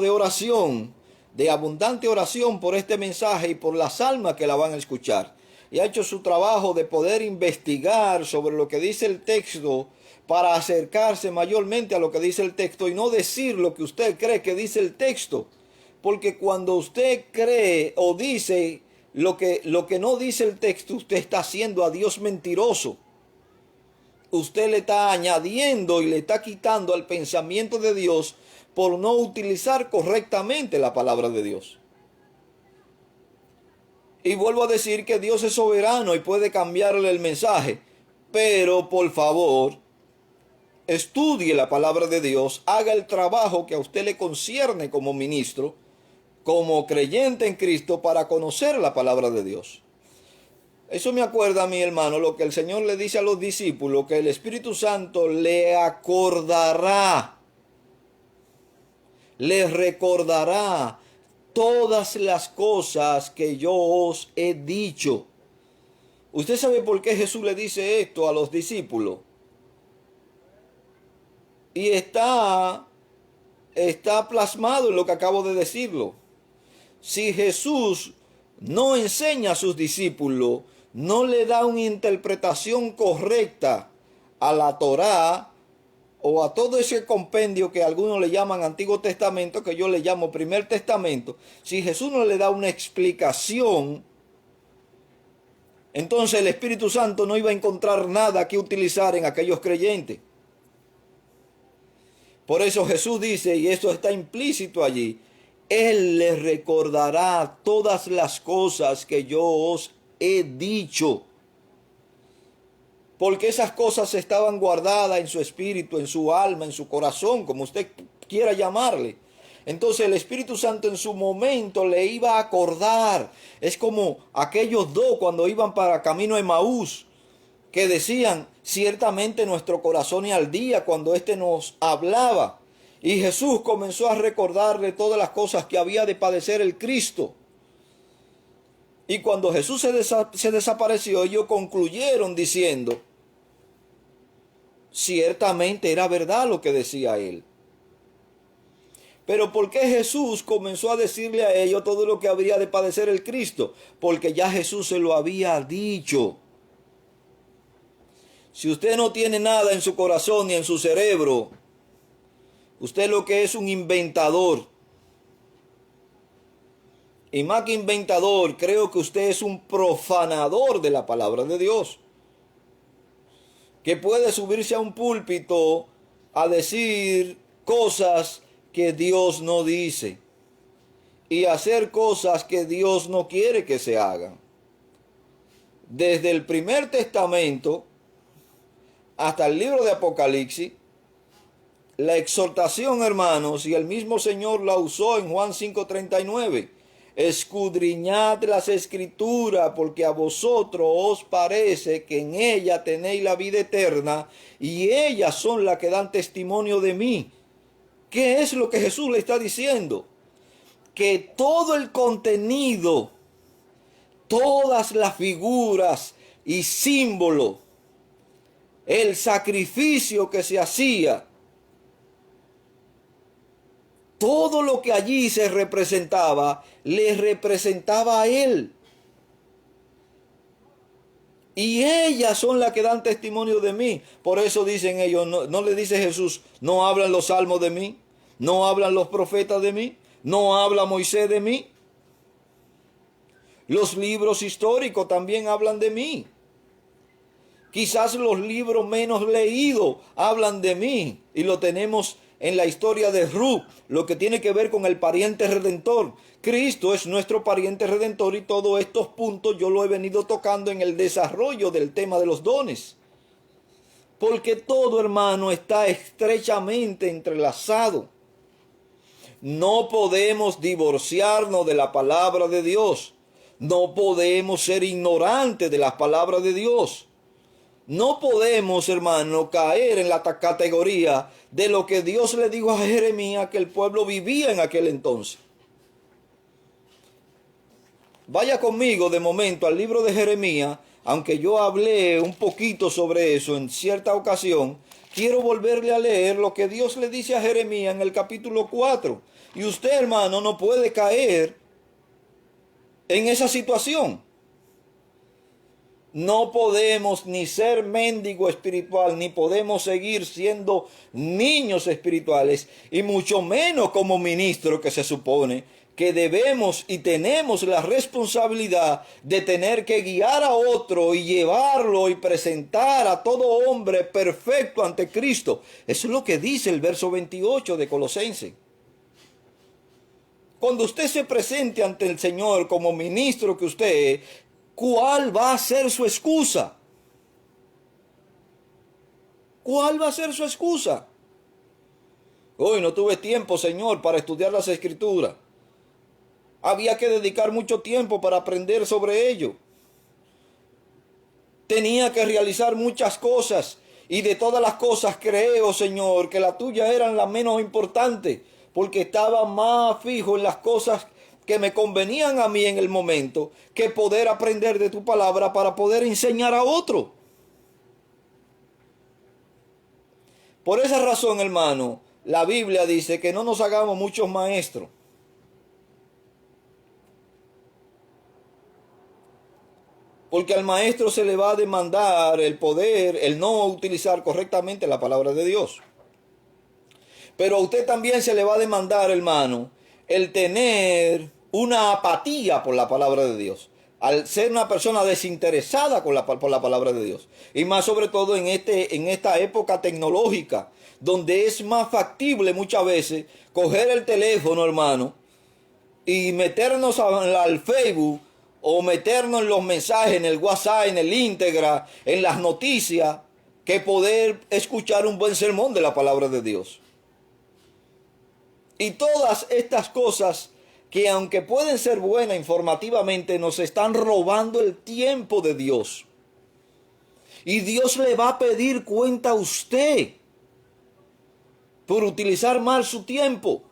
de oración, de abundante oración por este mensaje y por las almas que la van a escuchar. Y ha hecho su trabajo de poder investigar sobre lo que dice el texto para acercarse mayormente a lo que dice el texto y no decir lo que usted cree que dice el texto. Porque cuando usted cree o dice lo que no dice el texto, usted está haciendo a Dios mentiroso. Usted le está añadiendo y le está quitando al pensamiento de Dios por no utilizar correctamente la palabra de Dios. Y vuelvo a decir que Dios es soberano y puede cambiarle el mensaje. Pero por favor, estudie la palabra de Dios, haga el trabajo que a usted le concierne como ministro, como creyente en Cristo, para conocer la palabra de Dios. Eso me acuerda a mi hermano lo que el Señor le dice a los discípulos, que el Espíritu Santo le acordará, le recordará todas las cosas que yo os he dicho. ¿Usted sabe por qué Jesús le dice esto a los discípulos? Y está plasmado en lo que acabo de decirlo. Si Jesús no enseña a sus discípulos, no le da una interpretación correcta a la Torá o a todo ese compendio que algunos le llaman Antiguo Testamento, que yo le llamo Primer Testamento, si Jesús no le da una explicación, entonces el Espíritu Santo no iba a encontrar nada que utilizar en aquellos creyentes. Por eso Jesús dice, y esto está implícito allí, Él les recordará todas las cosas que yo os he dicho. Porque esas cosas estaban guardadas en su espíritu, en su alma, en su corazón, como usted quiera llamarle. Entonces el Espíritu Santo en su momento le iba a acordar. Es como aquellos dos cuando iban para camino a Emaús, que decían, ciertamente nuestro corazón y al día cuando éste nos hablaba. Y Jesús comenzó a recordarle todas las cosas que había de padecer el Cristo. Y cuando Jesús se desapareció, ellos concluyeron diciendo, ciertamente era verdad lo que decía él. Pero ¿por qué Jesús comenzó a decirle a ellos todo lo que habría de padecer el Cristo? Porque ya Jesús se lo había dicho. Si usted no tiene nada en su corazón ni en su cerebro, usted lo que es un inventador. Y más que inventador, creo que usted es un profanador de la palabra de Dios. Que puede subirse a un púlpito a decir cosas que Dios no dice. Y hacer cosas que Dios no quiere que se hagan. Desde el Primer Testamento hasta el libro de Apocalipsis, la exhortación, hermanos, y el mismo Señor la usó en Juan 5:39. Escudriñad las Escrituras, porque a vosotros os parece que en ella tenéis la vida eterna, y ellas son las que dan testimonio de mí. ¿Qué es lo que Jesús le está diciendo? Que todo el contenido, todas las figuras y símbolos, el sacrificio que se hacía, todo lo que allí se representaba, le representaba a Él. Y ellas son las que dan testimonio de mí. Por eso dicen ellos, no le dice Jesús, no hablan los salmos de mí, no hablan los profetas de mí, no habla Moisés de mí. Los libros históricos también hablan de mí. Quizás los libros menos leídos hablan de mí, y lo tenemos en la historia de Ruth, lo que tiene que ver con el pariente redentor. Cristo es nuestro pariente redentor, y todos estos puntos yo lo he venido tocando en el desarrollo del tema de los dones. Porque todo, hermano, está estrechamente entrelazado. No podemos divorciarnos de la palabra de Dios. No podemos ser ignorantes de las palabras de Dios. No podemos, hermano, caer en la categoría de lo que Dios le dijo a Jeremías que el pueblo vivía en aquel entonces. Vaya conmigo de momento al libro de Jeremías, aunque yo hablé un poquito sobre eso en cierta ocasión. Quiero volverle a leer lo que Dios le dice a Jeremías en el capítulo 4. Y usted, hermano, no puede caer en esa situación. No podemos ni ser mendigo espiritual, ni podemos seguir siendo niños espirituales, y mucho menos como ministro, que se supone que debemos y tenemos la responsabilidad de tener que guiar a otro y llevarlo y presentar a todo hombre perfecto ante Cristo. Eso es lo que dice el verso 28 de Colosenses. Cuando usted se presente ante el Señor como ministro que usted es, ¿cuál va a ser su excusa? ¿Cuál va a ser su excusa? Hoy no tuve tiempo, Señor, para estudiar las Escrituras. Había que dedicar mucho tiempo para aprender sobre ello. Tenía que realizar muchas cosas y de todas las cosas creo, Señor, que las tuyas eran las menos importantes, porque estaba más fijo en las cosas que me convenían a mí en el momento que poder aprender de tu palabra para poder enseñar a otro. Por esa razón, hermano, la Biblia dice que no nos hagamos muchos maestros. Porque al maestro se le va a demandar el poder, el no utilizar correctamente la palabra de Dios. Pero a usted también se le va a demandar, hermano, el tener una apatía por la palabra de Dios. Al ser una persona desinteresada por la palabra de Dios. Y más sobre todo en esta época tecnológica, donde es más factible muchas veces coger el teléfono, hermano, y meternos al Facebook, o meternos en los mensajes, en el WhatsApp, en el Instagram, en las noticias, que poder escuchar un buen sermón de la palabra de Dios. Y todas estas cosas que aunque pueden ser buenas informativamente, nos están robando el tiempo de Dios. Y Dios le va a pedir cuenta a usted por utilizar mal su tiempo.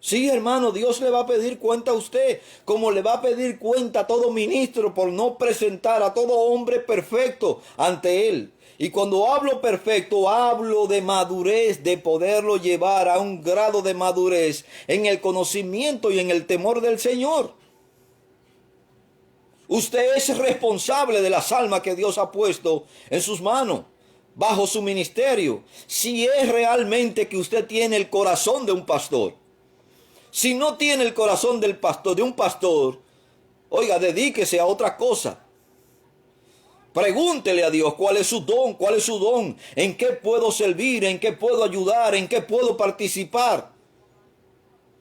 Sí, hermano, Dios le va a pedir cuenta a usted, como le va a pedir cuenta a todo ministro por no presentar a todo hombre perfecto ante Él. Y cuando hablo perfecto, hablo de madurez, de poderlo llevar a un grado de madurez en el conocimiento y en el temor del Señor. Usted es responsable de las almas que Dios ha puesto en sus manos, bajo su ministerio, si es realmente que usted tiene el corazón de un pastor. Si no tiene el corazón del pastor, de un pastor, oiga, dedíquese a otra cosa. Pregúntele a Dios cuál es su don, en qué puedo servir, en qué puedo ayudar, en qué puedo participar.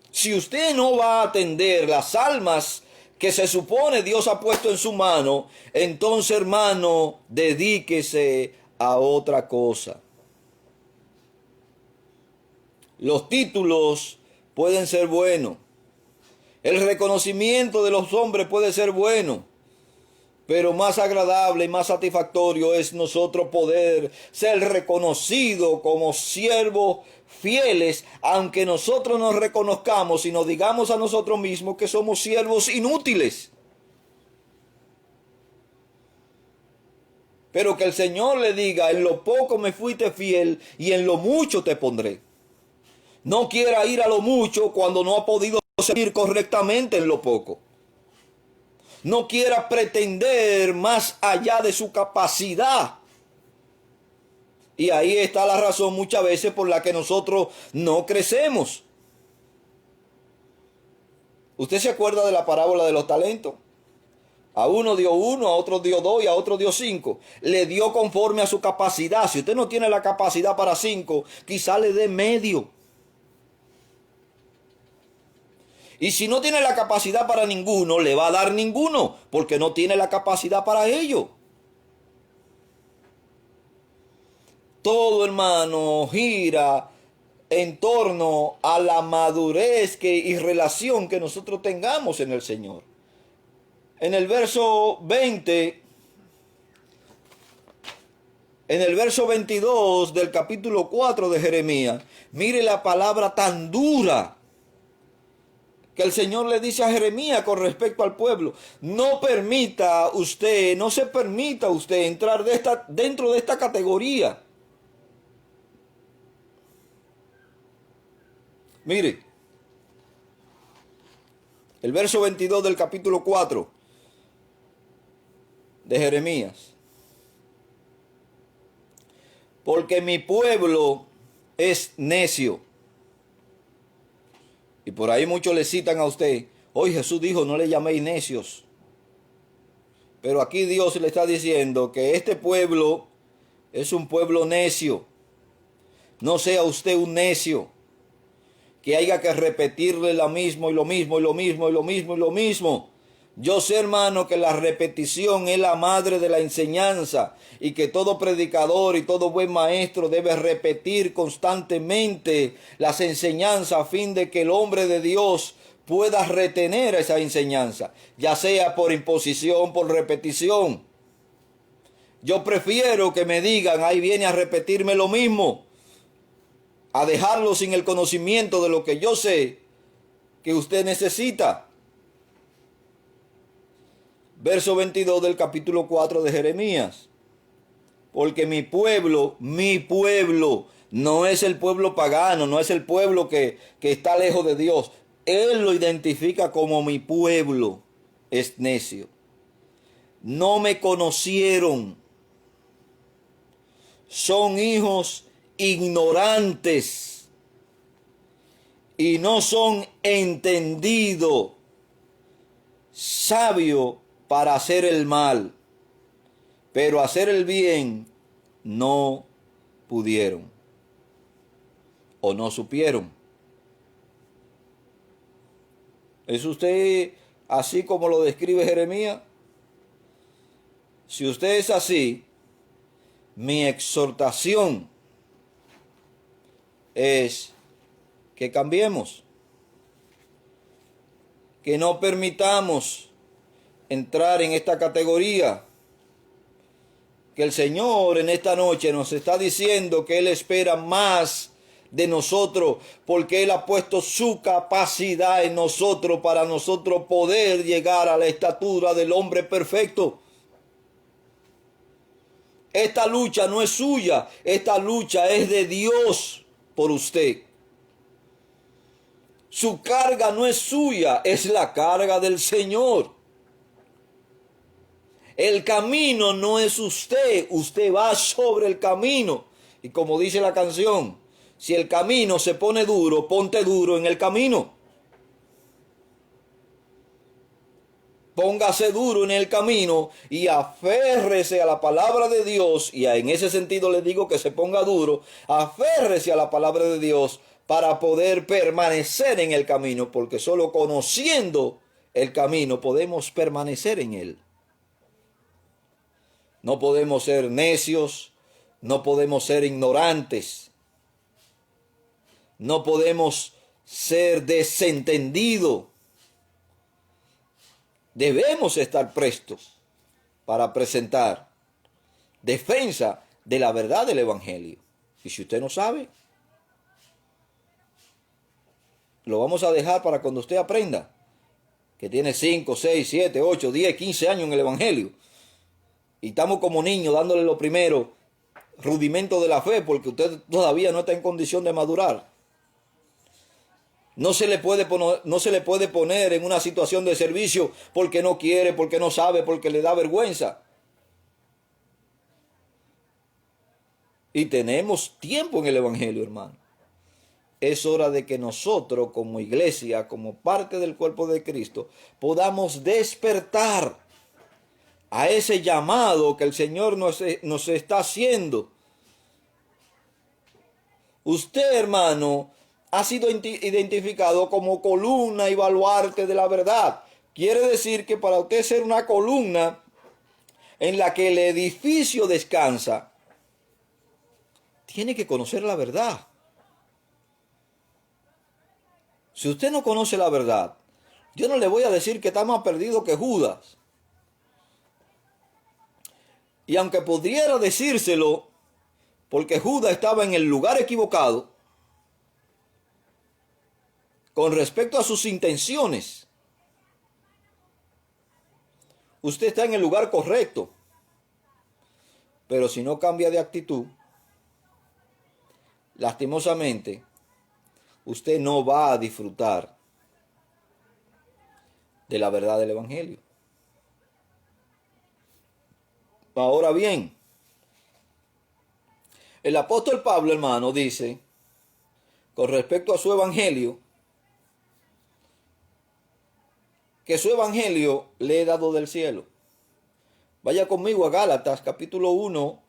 Si usted no va a atender las almas que se supone Dios ha puesto en su mano, entonces, hermano, dedíquese a otra cosa. Los títulos pueden ser buenos. El reconocimiento de los hombres puede ser bueno. Pero más agradable y más satisfactorio es nosotros poder ser reconocidos como siervos fieles, aunque nosotros nos reconozcamos y nos digamos a nosotros mismos que somos siervos inútiles. Pero que el Señor le diga, en lo poco me fuiste fiel y en lo mucho te pondré. No quiera ir a lo mucho cuando no ha podido servir correctamente en lo poco. No quiera pretender más allá de su capacidad. Y ahí está la razón muchas veces por la que nosotros no crecemos. ¿Usted se acuerda de la parábola de los talentos? A uno dio 1, a otro dio 2 y a otro dio 5. Le dio conforme a su capacidad. Si usted no tiene la capacidad para 5, quizá le dé medio. Y si no tiene la capacidad para ninguno, le va a dar ninguno, porque no tiene la capacidad para ello. Todo, hermano, gira en torno a la madurez y relación que nosotros tengamos en el Señor. En el verso 20, en el verso 22 del capítulo 4 de Jeremías, mire la palabra tan dura que el Señor le dice a Jeremías con respecto al pueblo. No se permita usted entrar dentro de esta categoría. Mire, el verso 22 del capítulo 4 de Jeremías. Porque mi pueblo es necio. Y por ahí muchos le citan a usted, hoy Jesús dijo, no le llaméis necios. Pero aquí Dios le está diciendo que este pueblo es un pueblo necio. No sea usted un necio. que haya que repetirle lo mismo y lo mismo y lo mismo y lo mismo y lo mismo. Yo sé, hermano, que la repetición es la madre de la enseñanza y que todo predicador y todo buen maestro debe repetir constantemente las enseñanzas a fin de que el hombre de Dios pueda retener esa enseñanza, ya sea por imposición, por repetición. Yo prefiero que me digan, ahí viene a repetirme lo mismo, a dejarlo sin el conocimiento de lo que yo sé que usted necesita. Verso 22 del capítulo 4 de Jeremías. Porque mi pueblo, no es el pueblo pagano, no es el pueblo que está lejos de Dios. Él lo identifica como mi pueblo, es necio. No me conocieron. Son hijos ignorantes y no son entendidos, sabios para hacer el mal, pero hacer el bien no pudieron o no supieron. ¿Es usted así como lo describe Jeremías? Si usted es así, mi exhortación es que cambiemos, que no permitamos entrar en esta categoría, que el Señor en esta noche nos está diciendo que Él espera más de nosotros, porque Él ha puesto su capacidad en nosotros para nosotros poder llegar a la estatura del hombre perfecto. Esta lucha no es suya, esta lucha es de Dios por usted. Su carga no es suya, es la carga del Señor. El camino no es usted, usted va sobre el camino. Y como dice la canción, si el camino se pone duro, ponte duro en el camino. Póngase duro en el camino y aférrese a la palabra de Dios. Y en ese sentido le digo que se ponga duro. Aférrese a la palabra de Dios para poder permanecer en el camino. Porque solo conociendo el camino podemos permanecer en él. No podemos ser necios. No podemos ser ignorantes. No podemos ser desentendidos. Debemos estar prestos para presentar defensa de la verdad del Evangelio. Y si usted no sabe, lo vamos a dejar para cuando usted aprenda, que tiene 5, 6, 7, 8, 10, 15 años en el Evangelio. Y estamos como niños dándole lo primero, rudimento de la fe, porque usted todavía no está en condición de madurar. No se le puede poner en una situación de servicio porque no quiere, porque no sabe, porque le da vergüenza. Y tenemos tiempo en el Evangelio, hermano. Es hora de que nosotros como iglesia, como parte del cuerpo de Cristo, podamos despertar a ese llamado que el Señor nos está haciendo. Usted, hermano, ha sido identificado como columna y baluarte de la verdad. Quiere decir que para usted ser una columna en la que el edificio descansa, tiene que conocer la verdad. Si usted no conoce la verdad, yo no le voy a decir que está más perdido que Judas. Y aunque pudiera decírselo, porque Judas estaba en el lugar equivocado, con respecto a sus intenciones, usted está en el lugar correcto. Pero si no cambia de actitud, lastimosamente, usted no va a disfrutar de la verdad del Evangelio. Ahora bien, el apóstol Pablo, hermano, dice, con respecto a su Evangelio, que su Evangelio le he dado del cielo. Vaya conmigo a Gálatas, capítulo 1,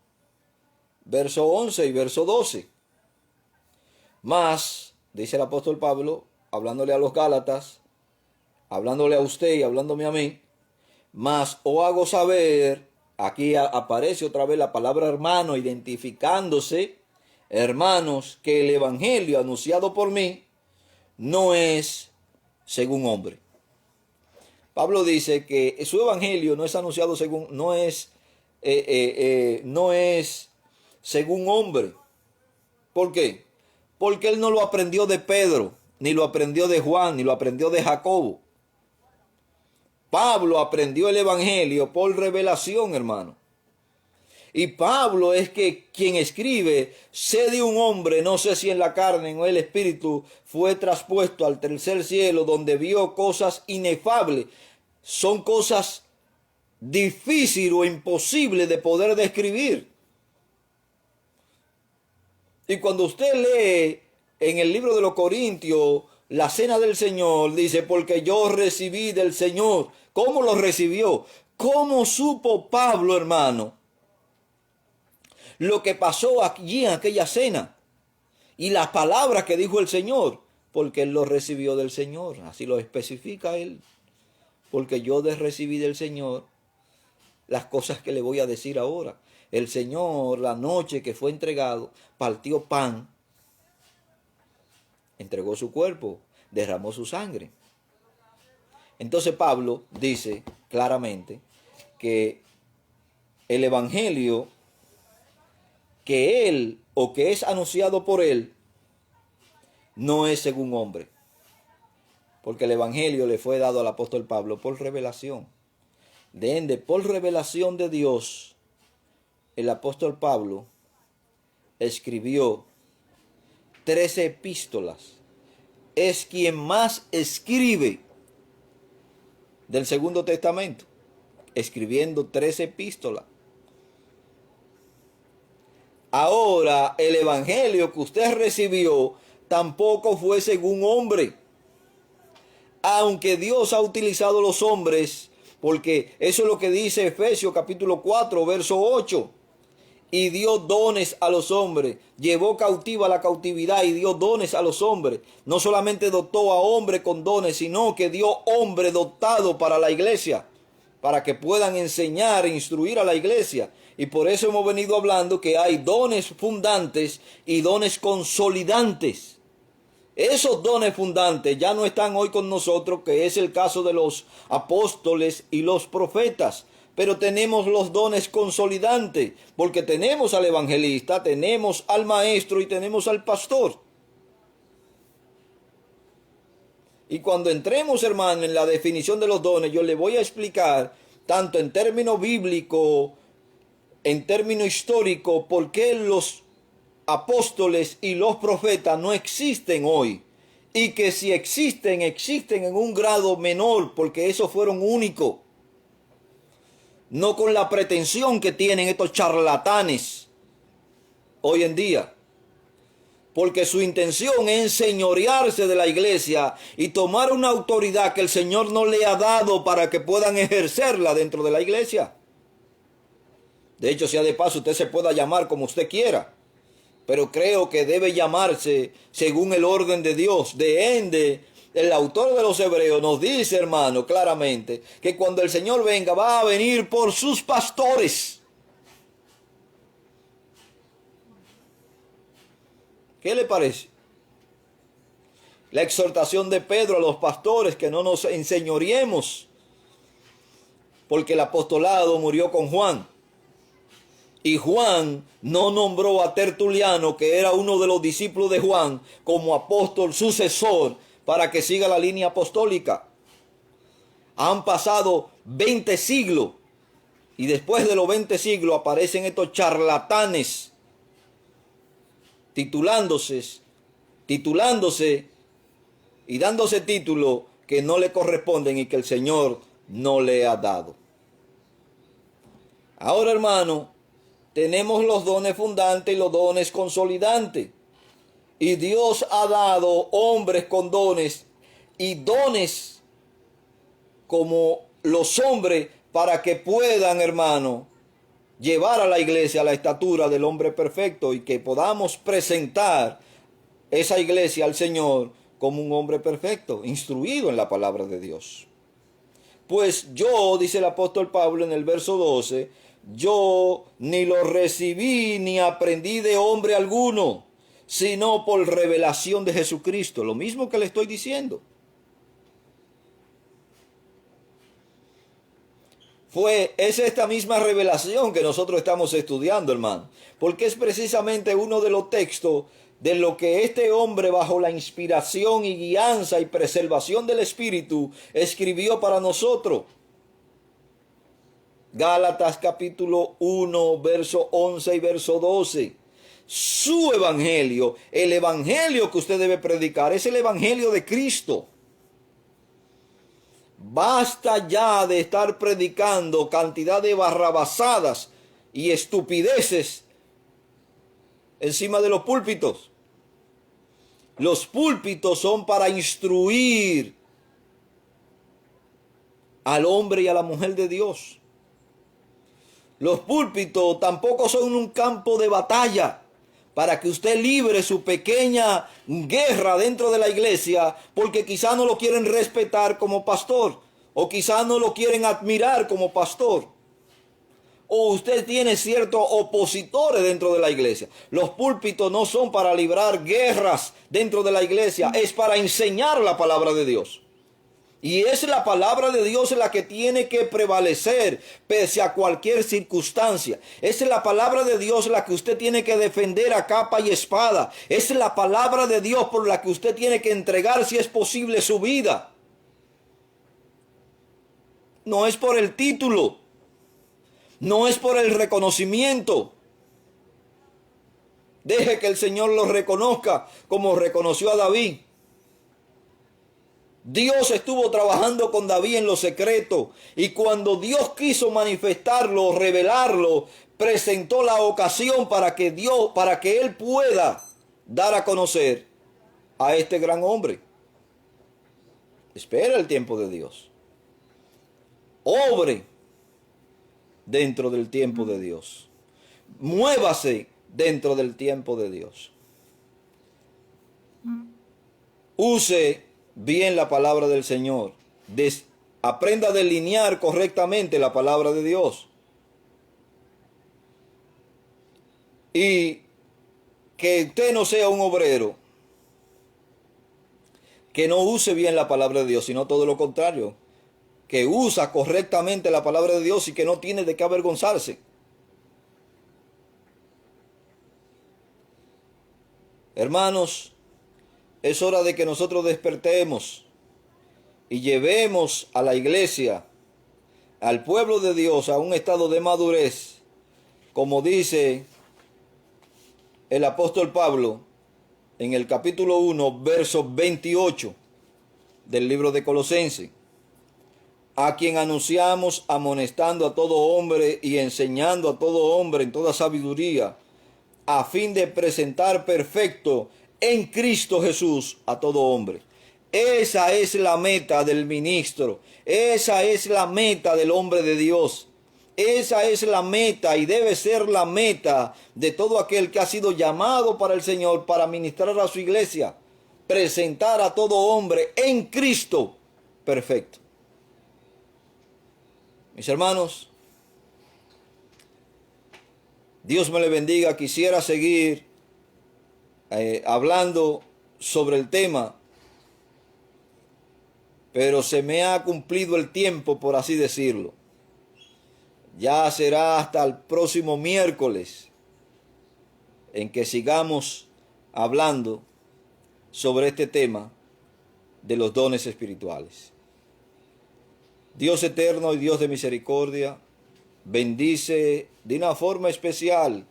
verso 11 y verso 12. Mas dice el apóstol Pablo, hablándole a los Gálatas, hablándole a usted y hablándome a mí, mas os hago saber, aquí aparece otra vez la palabra hermano, identificándose, hermanos, que el evangelio anunciado por mí no es según hombre. Pablo dice que su evangelio no es anunciado según, no es según hombre. ¿Por qué? Porque él no lo aprendió de Pedro, ni lo aprendió de Juan, ni lo aprendió de Jacobo. Pablo aprendió el evangelio por revelación, hermano. Y Pablo es que quien escribe, sé de un hombre, no sé si en la carne o en el espíritu, fue traspuesto al tercer cielo, donde vio cosas inefables. Son cosas difíciles o imposibles de poder describir. Y cuando usted lee en el libro de los Corintios la cena del Señor, dice, porque yo recibí del Señor. ¿Cómo lo recibió? ¿Cómo supo Pablo, hermano, lo que pasó allí en aquella cena? Y las palabras que dijo el Señor, porque él lo recibió del Señor. Así lo especifica él. Porque yo recibí del Señor las cosas que le voy a decir ahora. El Señor, la noche que fue entregado, partió pan, entregó su cuerpo, derramó su sangre. Entonces Pablo dice claramente que el evangelio que él o que es anunciado por él no es según hombre. Porque el evangelio le fue dado al apóstol Pablo por revelación. De ende, por revelación de Dios, el apóstol Pablo escribió 13 epístolas. Es quien más escribe del Segundo Testamento, escribiendo 13 epístolas. Ahora, el evangelio que usted recibió tampoco fue según hombre. Aunque Dios ha utilizado los hombres, porque eso es lo que dice Efesios capítulo 4, verso 8. Y dio dones a los hombres, llevó cautiva la cautividad y dio dones a los hombres. No solamente dotó a hombres con dones, sino que dio hombre dotado para la iglesia, para que puedan enseñar e instruir a la iglesia. Y por eso hemos venido hablando que hay dones fundantes y dones consolidantes. Esos dones fundantes ya no están hoy con nosotros, que es el caso de los apóstoles y los profetas. Pero tenemos los dones consolidantes, porque tenemos al evangelista, tenemos al maestro y tenemos al pastor. Y cuando entremos, hermano, en la definición de los dones, yo le voy a explicar, tanto en término bíblico, en término histórico, por qué los apóstoles y los profetas no existen hoy. Y que si existen, existen en un grado menor, porque esos fueron únicos. No con la pretensión que tienen estos charlatanes hoy en día. Porque su intención es enseñorearse de la iglesia y tomar una autoridad que el Señor no le ha dado para que puedan ejercerla dentro de la iglesia. De hecho, sea de paso, usted se pueda llamar como usted quiera. Pero creo que debe llamarse según el orden de Dios. De ende, el autor de los Hebreos nos dice, hermano, claramente, que cuando el Señor venga, va a venir por sus pastores. ¿Qué le parece? La exhortación de Pedro a los pastores, que no nos enseñoreemos, porque el apostolado murió con Juan. Y Juan no nombró a Tertuliano, que era uno de los discípulos de Juan, como apóstol sucesor para que siga la línea apostólica. Han pasado 20 siglos y después de los 20 siglos aparecen estos charlatanes titulándose y dándose títulos que no le corresponden y que el Señor no le ha dado. Ahora, hermano, tenemos los dones fundantes y los dones consolidantes. Y Dios ha dado hombres con dones y dones como los hombres para que puedan, hermano, llevar a la iglesia a la estatura del hombre perfecto y que podamos presentar esa iglesia al Señor como un hombre perfecto, instruido en la palabra de Dios. Pues yo, dice el apóstol Pablo en el verso 12, yo ni lo recibí ni aprendí de hombre alguno, sino por revelación de Jesucristo. Lo mismo que le estoy diciendo. Es esta misma revelación que nosotros estamos estudiando, hermano. Porque es precisamente uno de los textos de lo que este hombre, bajo la inspiración y guianza y preservación del Espíritu, escribió para nosotros. Gálatas capítulo 1, verso 11 y verso 12. Su evangelio, el evangelio que usted debe predicar, es el evangelio de Cristo. Basta ya de estar predicando cantidad de barrabasadas y estupideces encima de los púlpitos. Los púlpitos son para instruir al hombre y a la mujer de Dios. Los púlpitos tampoco son un campo de batalla para que usted libre su pequeña guerra dentro de la iglesia, porque quizá no lo quieren respetar como pastor, o quizá no lo quieren admirar como pastor, o usted tiene ciertos opositores dentro de la iglesia. Los púlpitos no son para librar guerras dentro de la iglesia, es para enseñar la palabra de Dios. Y es la palabra de Dios la que tiene que prevalecer pese a cualquier circunstancia. Es la palabra de Dios la que usted tiene que defender a capa y espada. Es la palabra de Dios por la que usted tiene que entregar, si es posible, su vida. No es por el título. No es por el reconocimiento. Deje que el Señor lo reconozca como reconoció a David. Dios estuvo trabajando con David en lo secreto, y cuando Dios quiso manifestarlo, revelarlo, presentó la ocasión para que él pueda dar a conocer a este gran hombre. Espera el tiempo de Dios. Obre dentro del tiempo de Dios. Muévase dentro del tiempo de Dios. Use bien la palabra del Señor. Aprenda a delinear correctamente la palabra de Dios. Y que usted no sea un obrero que no use bien la palabra de Dios, sino todo lo contrario, que usa correctamente la palabra de Dios y que no tiene de qué avergonzarse. Hermanos, es hora de que nosotros despertemos y llevemos a la iglesia, al pueblo de Dios, a un estado de madurez, como dice el apóstol Pablo en el capítulo 1, verso 28 del libro de Colosenses, a quien anunciamos amonestando a todo hombre y enseñando a todo hombre en toda sabiduría, a fin de presentar perfecto en Cristo Jesús a todo hombre. Esa es la meta del ministro. Esa es la meta del hombre de Dios. Esa es la meta y debe ser la meta de todo aquel que ha sido llamado para el Señor para ministrar a su iglesia. Presentar a todo hombre en Cristo perfecto. Mis hermanos, Dios me le bendiga. Quisiera seguir hablando sobre el tema, pero se me ha cumplido el tiempo, por así decirlo. Ya será hasta el próximo miércoles en que sigamos hablando sobre este tema de los dones espirituales. Dios eterno y Dios de misericordia, bendice de una forma especial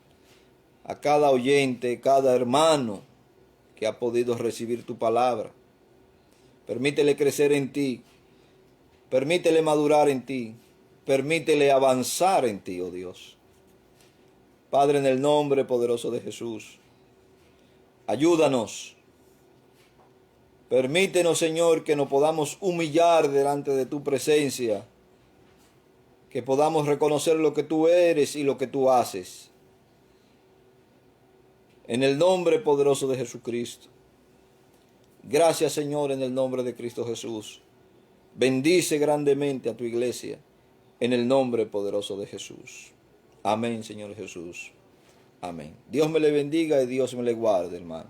a cada oyente, cada hermano que ha podido recibir tu palabra. Permítele crecer en ti, permítele madurar en ti, permítele avanzar en ti, oh Dios. Padre, en el nombre poderoso de Jesús, ayúdanos. Permítenos, Señor, que nos podamos humillar delante de tu presencia, que podamos reconocer lo que tú eres y lo que tú haces. En el nombre poderoso de Jesucristo. Gracias, Señor, en el nombre de Cristo Jesús. Bendice grandemente a tu iglesia en el nombre poderoso de Jesús. Amén, Señor Jesús. Amén. Dios me le bendiga y Dios me le guarde, hermano.